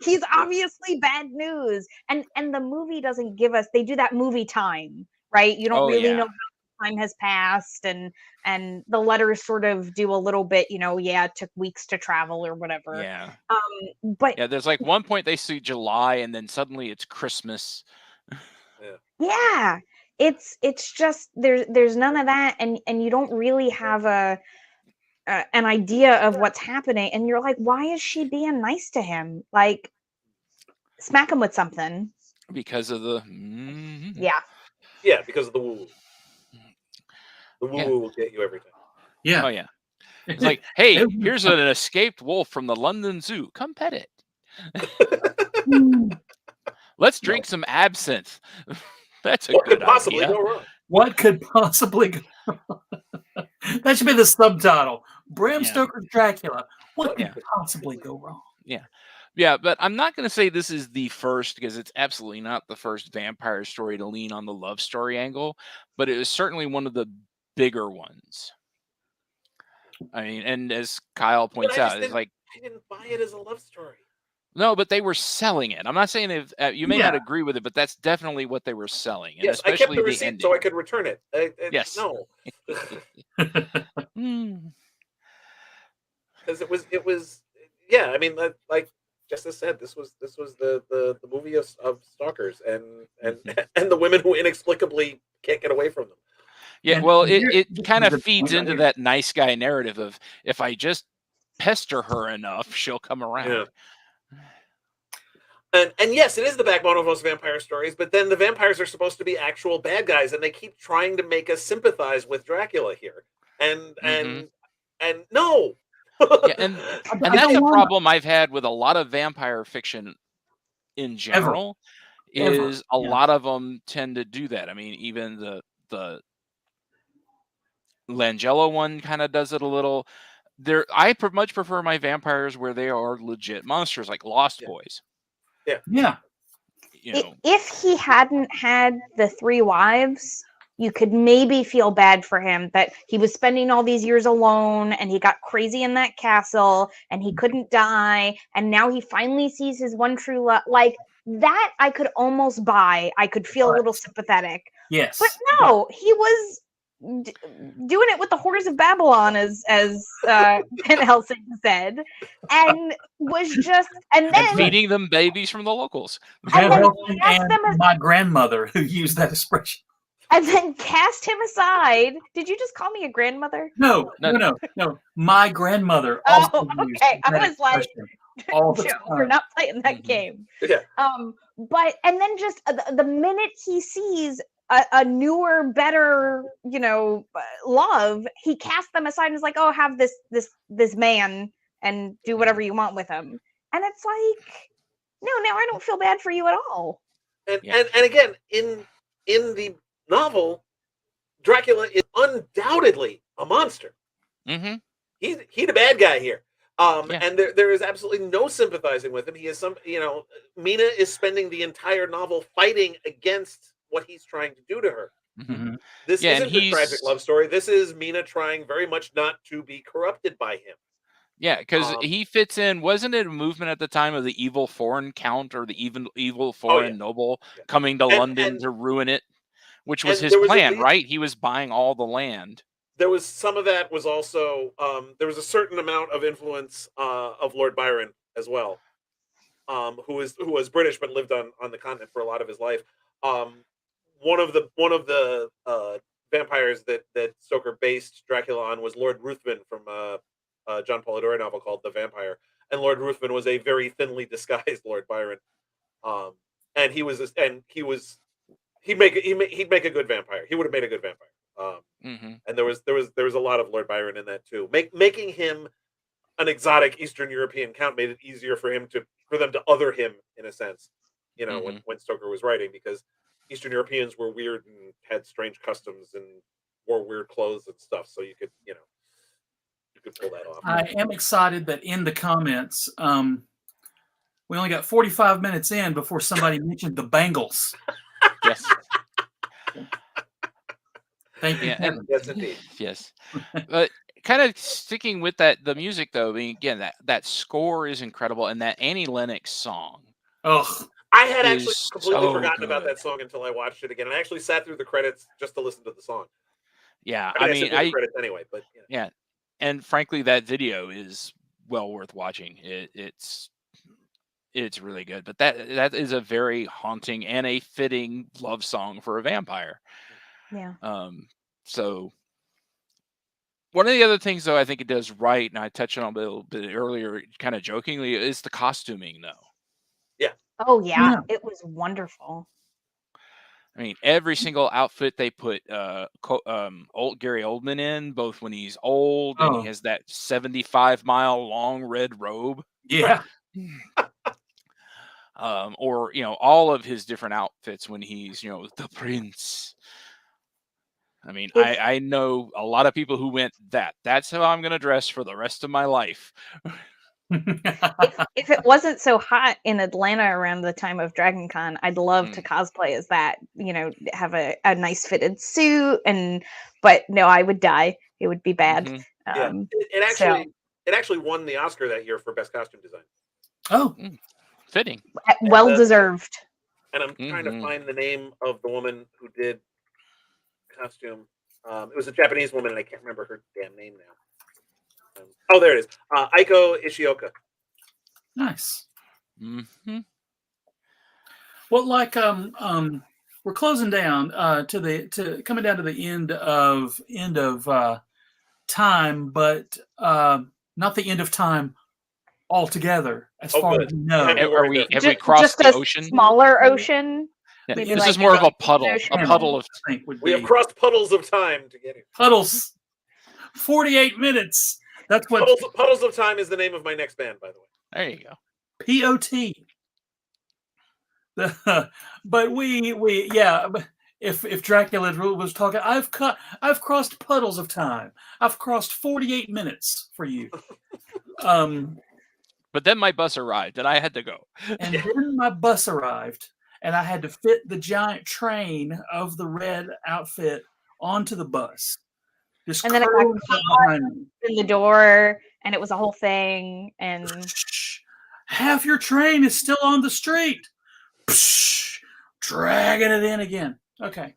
Speaker 4: He's obviously bad news." And the movie doesn't give us. They do that movie time, right? You don't really know how time has passed, and the letters sort of do a little bit. It took weeks to travel or whatever.
Speaker 2: Yeah.
Speaker 4: But
Speaker 2: there's like one point they see July, and then suddenly it's Christmas.
Speaker 4: Yeah. It's just there's none of that, and you don't really have an idea of what's happening, and you're like, why is she being nice to him? Like, smack him with something.
Speaker 2: Because of the
Speaker 3: because of the woo. The woo will get you every time.
Speaker 1: Yeah.
Speaker 2: Oh yeah. It's like, hey, here's an escaped wolf from the London Zoo. Come pet it. Let's drink some absinthe. That's
Speaker 3: what could possibly go wrong?
Speaker 1: What could possibly go wrong? That should be the subtitle. Bram Stoker's Dracula. What could possibly go wrong?
Speaker 2: Yeah, but I'm not going to say this is the first, because it's absolutely not the first vampire story to lean on the love story angle, but it was certainly one of the bigger ones. I mean, and as Kyle points out, it's like,
Speaker 3: I didn't buy it as a love story.
Speaker 2: No, but they were selling it. I'm not saying if you may not agree with it, but that's definitely what they were selling. And
Speaker 3: yes,
Speaker 2: especially
Speaker 3: I kept the receipt so I could return it.
Speaker 2: Yes.
Speaker 3: No. Because it was. Yeah, I mean, like Jessica said, this was the movie of stalkers and the women who inexplicably can't get away from them.
Speaker 2: Yeah, well, it kind of feeds into that nice guy narrative of, if I just pester her enough, she'll come around.
Speaker 3: Yeah. And yes, it is the backbone of most vampire stories, but then the vampires are supposed to be actual bad guys, and they keep trying to make us sympathize with Dracula here. And no.
Speaker 2: And that's a problem I've had with a lot of vampire fiction in general. Is a lot of them tend to do that. I mean, even the Langella one kind of does it a little. I much prefer my vampires where they are legit monsters, like Lost Boys.
Speaker 1: Yeah.
Speaker 4: If he hadn't had the 3 wives, you could maybe feel bad for him that he was spending all these years alone, and he got crazy in that castle, and he couldn't die, and now he finally sees his one true love. Like that, I could almost buy. I could feel a little sympathetic.
Speaker 1: Yes.
Speaker 4: But no, he was doing it with the whores of Babylon, as Van Helsing said, and was just and
Speaker 2: feeding them babies from the locals.
Speaker 1: Van Helsing and my grandmother who used that expression.
Speaker 4: And then cast him aside. Did you just call me a grandmother?
Speaker 1: No. My grandmother.
Speaker 4: Oh, okay. I was like,
Speaker 1: All the
Speaker 4: Joe,
Speaker 1: time.
Speaker 4: we're not playing that
Speaker 2: Mhm.
Speaker 4: game.
Speaker 3: Yeah.
Speaker 4: But and then just the minute he sees a newer, better, love, he casts them aside and is like, "Oh, have this man and do whatever you want with him." And it's like, no, I don't feel bad for you at all.
Speaker 3: And
Speaker 2: Yeah.
Speaker 3: and again, in the novel, Dracula is undoubtedly a monster.
Speaker 2: Mm-hmm.
Speaker 3: He's the bad guy here.
Speaker 2: Yeah.
Speaker 3: And there is absolutely no sympathizing with him. He is Mina is spending the entire novel fighting against what he's trying to do to her.
Speaker 2: Mm-hmm.
Speaker 3: This
Speaker 2: Yeah, and
Speaker 3: isn't a tragic
Speaker 2: he's-
Speaker 3: love story. This is Mina trying very much not to be corrupted by him.
Speaker 2: Yeah, because he fits in. Wasn't it a movement at the time of the evil foreign count or the evil foreign noble coming to London to ruin it? Which was his plan, right? He was buying all the land.
Speaker 3: There was some of that was also there was a certain amount of influence of Lord Byron as well, who was British but lived on the continent for a lot of his life. One of the vampires that Stoker based Dracula on was Lord Ruthven from John Polidori novel called The Vampire, and Lord Ruthven was a very thinly disguised Lord Byron, and he'd make a good vampire. He would have made a good vampire. And there was a lot of Lord Byron in that too. Making him an exotic Eastern European count made it easier for them to other him in a sense, when Stoker was writing, because Eastern Europeans were weird and had strange customs and wore weird clothes and stuff. So you could pull that off.
Speaker 1: I am excited that in the comments, we only got 45 minutes in before somebody mentioned the Bangles.
Speaker 2: Yes.
Speaker 1: Thank you.
Speaker 2: Yeah,
Speaker 3: yes, indeed.
Speaker 2: Yes. But kind of sticking with that, the music though, I mean, again, that score is incredible, and that Annie Lennox song.
Speaker 1: Ugh.
Speaker 3: I had actually completely
Speaker 2: so
Speaker 3: forgotten about
Speaker 2: good.
Speaker 3: that song until I watched it again. I actually sat through the credits just to listen to the song.
Speaker 2: Yeah,
Speaker 3: I mean, I the credits anyway, but
Speaker 2: yeah, and frankly, that video is well worth watching. It's really good, but that is a very haunting and a fitting love song for a vampire.
Speaker 4: Yeah.
Speaker 2: So one of the other things, though, I think it does right, and I touched on it a little bit earlier, kind of jokingly, is the costuming, though.
Speaker 3: Yeah.
Speaker 4: Oh yeah, it was wonderful.
Speaker 2: I mean, every single outfit they put Gary Oldman in, both when he's old and he has that 75-mile long red robe.
Speaker 1: Yeah.
Speaker 2: Or all of his different outfits when he's the prince. I mean, I know a lot of people who went, that's how I'm going to dress for the rest of my life.
Speaker 4: If it wasn't so hot in Atlanta around the time of Dragon Con, I'd love to cosplay as that, have a nice fitted suit, but no, I would die. It would be bad.
Speaker 3: Mm-hmm. It actually won the Oscar that year for best costume design.
Speaker 1: Oh,
Speaker 2: fitting.
Speaker 4: Well deserved.
Speaker 3: And I'm trying to find the name of the woman who did costume. It was a Japanese woman, and I can't remember her damn name now. There it is. Aiko Ishioka.
Speaker 1: Nice.
Speaker 2: Mm-hmm.
Speaker 1: Well, like we're closing down to coming down to the end of time, but not the end of time altogether. As far as we know,
Speaker 2: have we crossed the ocean?
Speaker 4: Smaller ocean.
Speaker 2: Yeah, this is more of a puddle. A puddle of.
Speaker 3: We have crossed puddles of time to get here.
Speaker 1: Puddles. 48 minutes. That's what
Speaker 3: Puddles of Time is the name of my next band, by the way.
Speaker 2: There you go.
Speaker 1: POT. But if Dracula was talking, I've crossed puddles of time. I've crossed 48 minutes for you.
Speaker 2: But then my bus arrived and I had to go.
Speaker 1: And then my bus arrived and I had to fit the giant train of the red outfit onto the bus.
Speaker 4: And then it got caught in the door, and it was a whole thing. And
Speaker 1: half your train is still on the street. Dragging it in again. Okay.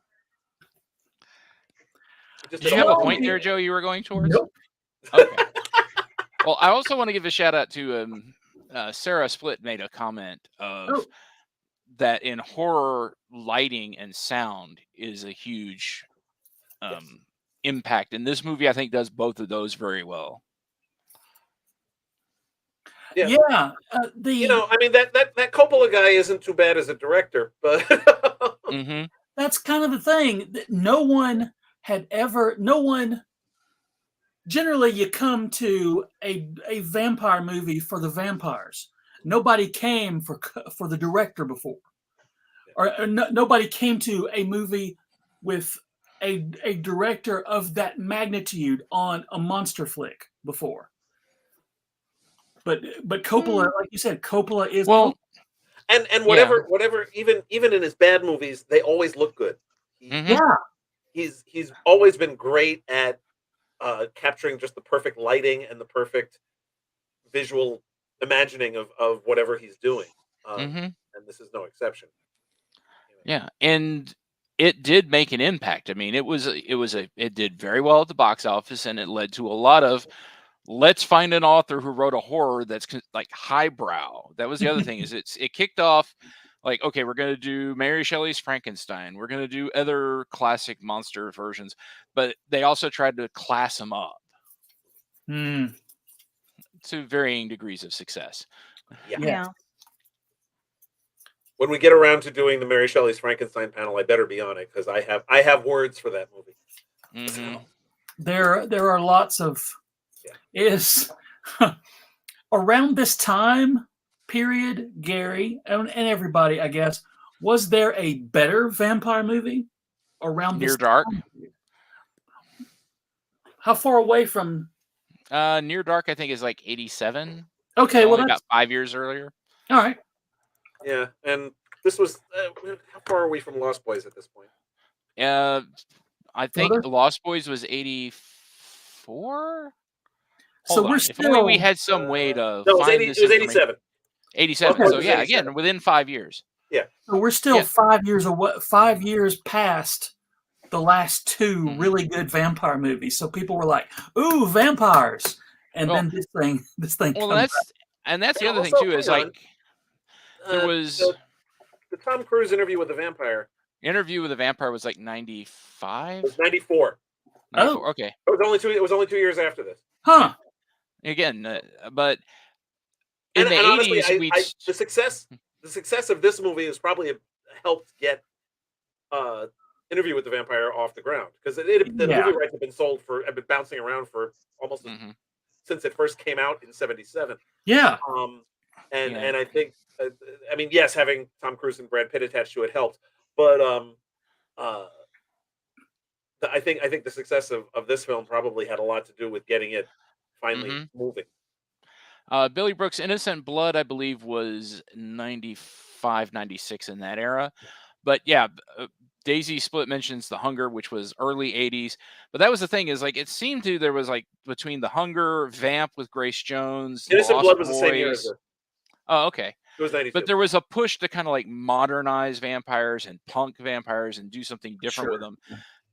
Speaker 2: Did you have a point there, Joe, you were going towards?
Speaker 1: Nope.
Speaker 2: Okay. Well, I also want to give a shout out to Sarah Split made a comment of that in horror, lighting and sound is a huge impact. And this movie, I think, does both of those very well.
Speaker 1: Yeah.
Speaker 3: I mean that Coppola guy isn't too bad as a director, but
Speaker 2: Mm-hmm.
Speaker 1: That's kind of the thing that no one. Generally, you come to a vampire movie for the vampires. Nobody came for the director before, or nobody came to a movie with a director of that magnitude on a monster flick before. But Coppola, like you said, Coppola is
Speaker 2: Well,
Speaker 3: and whatever even in his bad movies, they always look good.
Speaker 1: Yeah.
Speaker 3: He's always been great at capturing just the perfect lighting and the perfect visual imagining of whatever he's doing. And this is no exception.
Speaker 2: Yeah, and it did make an impact. I mean, it did very well at the box office, and it led to a lot of let's find an author who wrote a horror that's like highbrow. That was the other thing, is it kicked off like, okay, we're going to do Mary Shelley's Frankenstein. We're going to do other classic monster versions, but they also tried to class them up to varying degrees of success.
Speaker 4: Yeah.
Speaker 3: When we get around to doing the Mary Shelley's Frankenstein panel, I better be on it because I have words for that movie.
Speaker 2: Mm-hmm.
Speaker 1: There are lots of is around this time period, Gary and everybody, I guess, was there a better vampire movie around
Speaker 2: Near
Speaker 1: this
Speaker 2: Dark?
Speaker 1: time? How far away from
Speaker 2: Near Dark, I think, is like 87.
Speaker 1: Okay, well,
Speaker 2: only about 5 years earlier.
Speaker 1: All right.
Speaker 3: Yeah, and this was how far are we from Lost Boys at this point?
Speaker 2: I think Lost Boys was 84.
Speaker 1: So we're
Speaker 2: if only we had some way to find this.
Speaker 3: It was 87.
Speaker 2: 87.
Speaker 3: Okay,
Speaker 2: so yeah,
Speaker 3: 87.
Speaker 2: Again, within 5 years.
Speaker 3: Yeah.
Speaker 1: So we're still 5 years away. 5 years past the last two really good vampire movies. So people were like, "Ooh, vampires!" And then this thing.
Speaker 2: Well,
Speaker 1: comes
Speaker 2: that's the other
Speaker 3: also,
Speaker 2: thing too. Is like there was
Speaker 3: the Tom Cruise Interview with the Vampire.
Speaker 2: Interview with the Vampire was like 95.
Speaker 3: It was 94.
Speaker 2: Oh, okay.
Speaker 3: It was only 2 years after this.
Speaker 1: Huh.
Speaker 2: Again, but in the 80s,
Speaker 3: honestly, the success of this movie has probably helped get Interview with the Vampire off the ground, because the movie rights have been bouncing around for almost since it first came out in '77.
Speaker 1: Yeah.
Speaker 3: And I think I mean, yes, having Tom Cruise and Brad Pitt attached to it helped, but I think the success of this film probably had a lot to do with getting it finally moving.
Speaker 2: Billy Brooks' Innocent Blood, I believe, was 95, 96 in that era. But yeah, Daisy Split mentions The Hunger, which was early 80s. But that was the thing, is like it seemed to there was like between The Hunger, Vamp with Grace Jones,
Speaker 3: Innocent
Speaker 2: Lost
Speaker 3: Blood was
Speaker 2: Boys.
Speaker 3: the same year as this.
Speaker 2: Oh, okay.
Speaker 3: It was 92.
Speaker 2: But there was a push to kind of like modernize vampires and punk vampires and do something different with them.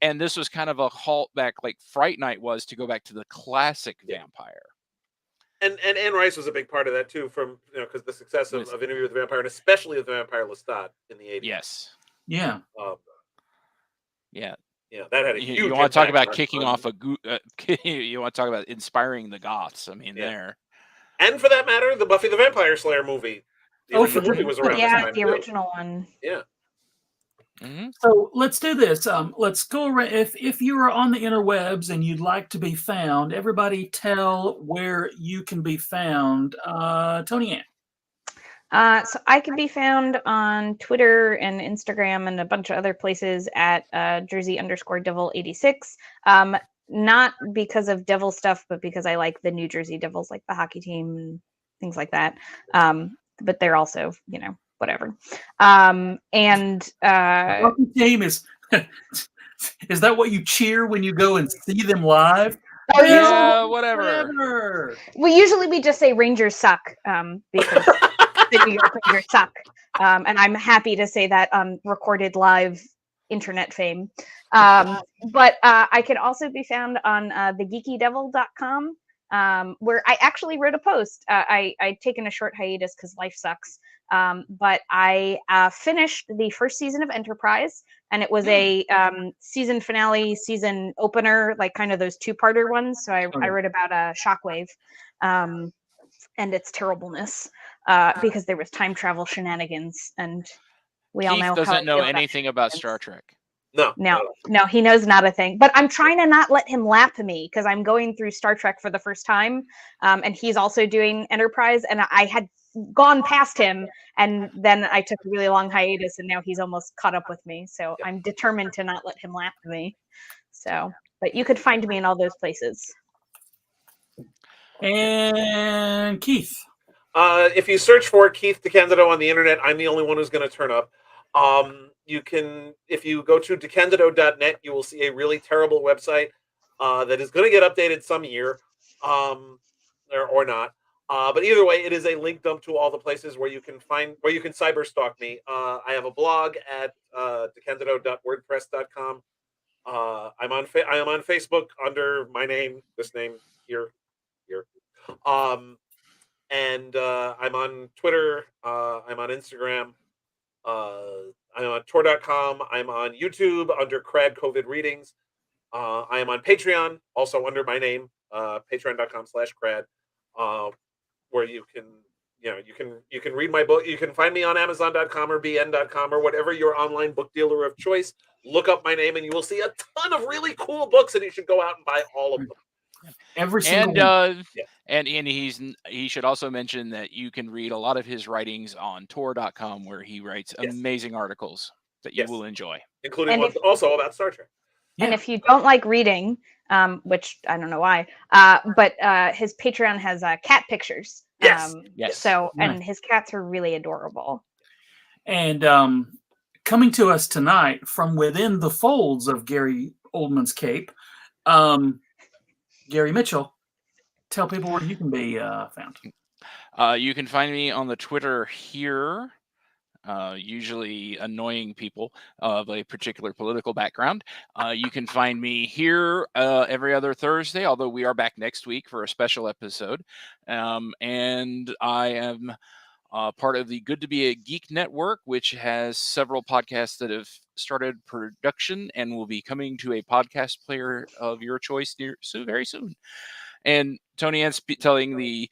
Speaker 2: And this was kind of a halt back, like Fright Night was, to go back to the classic vampire.
Speaker 3: And Anne Rice was a big part of that too, from because the success of Interview with the Vampire, and especially of the Vampire Lestat in the 80s.
Speaker 2: Yes.
Speaker 1: Yeah.
Speaker 2: Yeah.
Speaker 3: Yeah, that had a huge.
Speaker 2: You want to talk about kicking off you want to talk about inspiring the goths? I mean, there.
Speaker 3: And for that matter, the Buffy the Vampire Slayer movie. The original movie was around this time,
Speaker 4: the original one.
Speaker 3: Yeah.
Speaker 1: So let's do this. Let's go around. If you are on the interwebs and you'd like to be found, everybody tell where you can be found. Tony Ann.
Speaker 4: So I can be found on Twitter and Instagram and a bunch of other places at Jersey_Devil86. Not because of Devil stuff, but because I like the New Jersey Devils, like the hockey team and things like that. But they're also, whatever. And
Speaker 1: hockey team is that what you cheer when you go and see them live?
Speaker 2: Whatever.
Speaker 4: Well, usually we just say Rangers suck, because the New York Rangers suck. And I'm happy to say that on recorded live internet fame. But I can also be found on thegeekydevil.com, where I actually wrote a post. I'd taken a short hiatus because life sucks. But I finished the first season of Enterprise, and it was a season finale, season opener, like kind of those two-parter ones. So I wrote about Shockwave. and its terribleness, because there was time travel shenanigans, and we all
Speaker 2: Keith
Speaker 4: know how I
Speaker 2: doesn't know
Speaker 4: feel about
Speaker 2: anything about
Speaker 4: shenanigans.
Speaker 2: Star Trek.
Speaker 4: No, he knows not a thing. But I'm trying to not let him lap me because I'm going through Star Trek for the first time, and he's also doing Enterprise, and I had gone past him, and then I took a really long hiatus, and now he's almost caught up with me. So I'm determined to not let him lap me. So, but you could find me in all those places.
Speaker 1: And Keith.
Speaker 3: If you search for Keith DeCandido on the internet, I'm the only one who's going to turn up. You can, if you go to decandido.net, you will see a really terrible website that is going to get updated some year, or not. But either way, it is a link dump to all the places where you can cyber stalk me. I have a blog at decandido.wordpress.com. I am on Facebook under my name, this name here. And I'm on Twitter. I'm on Instagram. I'm on Tor.com. I'm on YouTube under Crad COVID Readings. I am on Patreon, also under my name, patreon.com/Crad, where you can read my book. You can find me on Amazon.com or BN.com or whatever your online book dealer of choice. Look up my name, and you will see a ton of really cool books, and you should go out and buy all of them.
Speaker 1: Every single one.
Speaker 2: And he should also mention that you can read a lot of his writings on Tor.com, where he writes amazing articles that you will enjoy,
Speaker 3: including one also about Star Trek.
Speaker 4: And if you don't like reading, which I don't know why, but his Patreon has cat pictures. So, and his cats are really adorable.
Speaker 1: And coming to us tonight from within the folds of Gary Oldman's cape, Gary Mitchel, tell people where you can be found.
Speaker 2: You can find me on the Twitter here, usually annoying people of a particular political background. You can find me here every other Thursday, although we are back next week for a special episode. And I am part of the Good to Be a Geek Network, which has several podcasts that have started production and will be coming to a podcast player of your choice very soon. And Tony Ann's telling the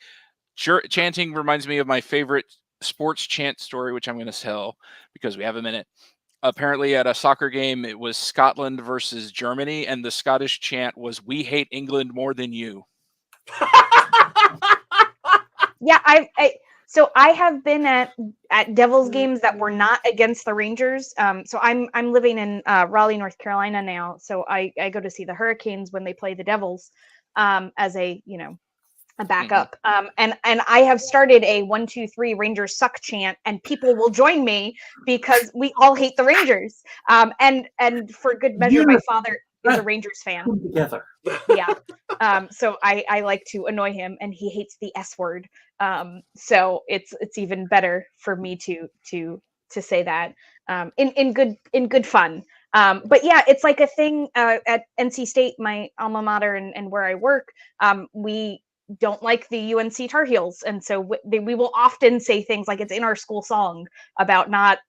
Speaker 2: chanting reminds me of my favorite sports chant story, which I'm going to tell because we have a minute. Apparently at a soccer game, it was Scotland versus Germany, and the Scottish chant was, "We hate England more than you."
Speaker 4: Yeah, so I have been at Devils games that were not against the Rangers. So I'm living in Raleigh, North Carolina now. So I go to see the Hurricanes when they play the Devils as a backup. And I have started a 1, 2, 3 Rangers suck chant, and people will join me because we all hate the Rangers. And for good measure, my father is a Rangers fan.
Speaker 1: Together.
Speaker 4: Yeah. So I like to annoy him, and he hates the S word. So it's even better for me to say that in good fun. But yeah, it's like a thing at NC State, my alma mater, and where I work. We don't like the UNC Tar Heels, and so we will often say things like it's in our school song about not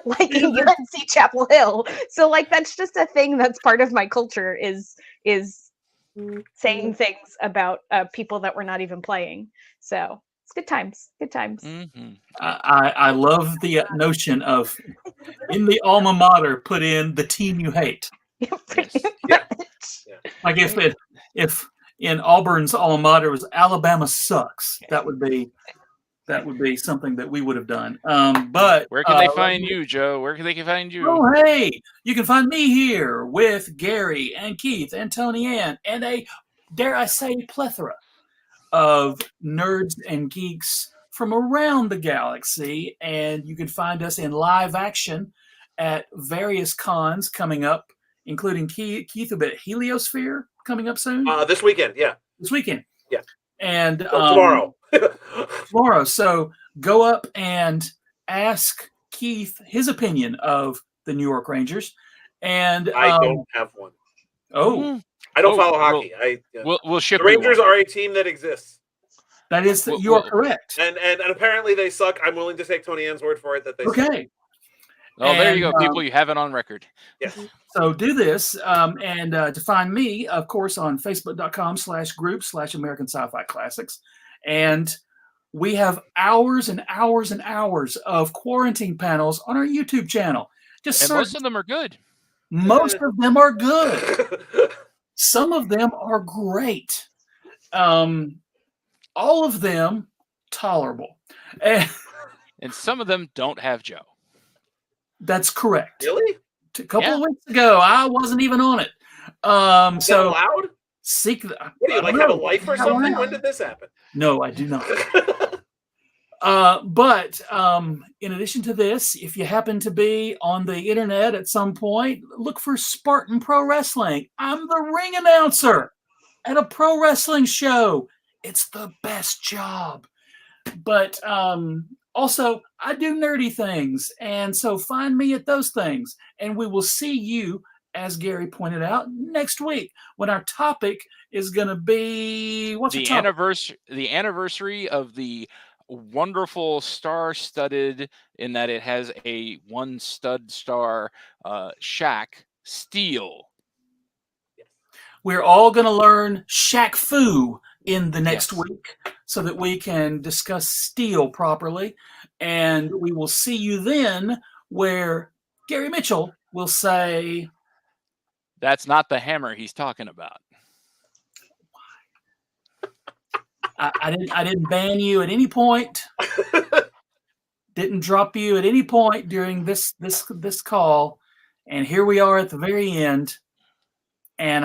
Speaker 4: liking UNC Chapel Hill. So like that's just a thing that's part of my culture is saying things about people that we're not even playing. So it's good times.
Speaker 1: I love the notion of in the alma mater put in the team you hate. Like if in Auburn's alma mater was Alabama sucks, that would be something that we would have done. But
Speaker 2: where can they find you, Joe? Where can they find you?
Speaker 1: Oh, hey, you can find me here with Gary and Keith and Tony Ann and a, dare I say, plethora of nerds and geeks from around the galaxy. And you can find us in live action at various cons coming up, including Keith a bit Heliosphere coming up soon.
Speaker 3: This weekend, yeah.
Speaker 1: This weekend.
Speaker 3: Yeah.
Speaker 1: And
Speaker 3: tomorrow.
Speaker 1: Tomorrow. So go up and ask Keith his opinion of the New York Rangers. And
Speaker 3: I don't have one.
Speaker 1: Oh.
Speaker 3: I don't follow hockey.
Speaker 2: We'll ship
Speaker 3: the Rangers are a team that exists.
Speaker 1: That is, you are correct.
Speaker 3: And apparently they suck. I'm willing to take Tony Ann's word for it that they suck.
Speaker 1: Okay.
Speaker 2: Oh, there you go, people. You have it on record.
Speaker 3: Yes.
Speaker 1: So do this. And to find me, of course, on Facebook.com/group/American Sci-Fi Classics. And We have hours and hours and hours of quarantine panels on our YouTube channel.
Speaker 2: And most of them are good.
Speaker 1: Most of them are good. Some of them are great. All of them tolerable.
Speaker 2: And some of them don't have Joe.
Speaker 1: That's correct.
Speaker 3: Really?
Speaker 1: A couple of weeks ago, I wasn't even on it.
Speaker 3: Is that allowed? What do you like? Have a life or something? When did this happen?
Speaker 1: No, I do not. But in addition to this, if you happen to be on the internet at some point, look for Spartan Pro Wrestling. I'm the ring announcer at a pro wrestling show. It's the best job. But also, I do nerdy things. And so find me at those things. And we will see you, as Gary pointed out, next week when our topic is going to be
Speaker 2: the anniversary of the wonderful star-studded, in that it has a one stud star Shaq steel.
Speaker 1: We're all going to learn Shaq Fu in the next week so that we can discuss steel properly. And we will see you then, where Gary Mitchell will say,
Speaker 2: "That's not the hammer he's talking about."
Speaker 1: I didn't ban you at any point. Didn't drop you at any point during this call, and here we are at the very end. And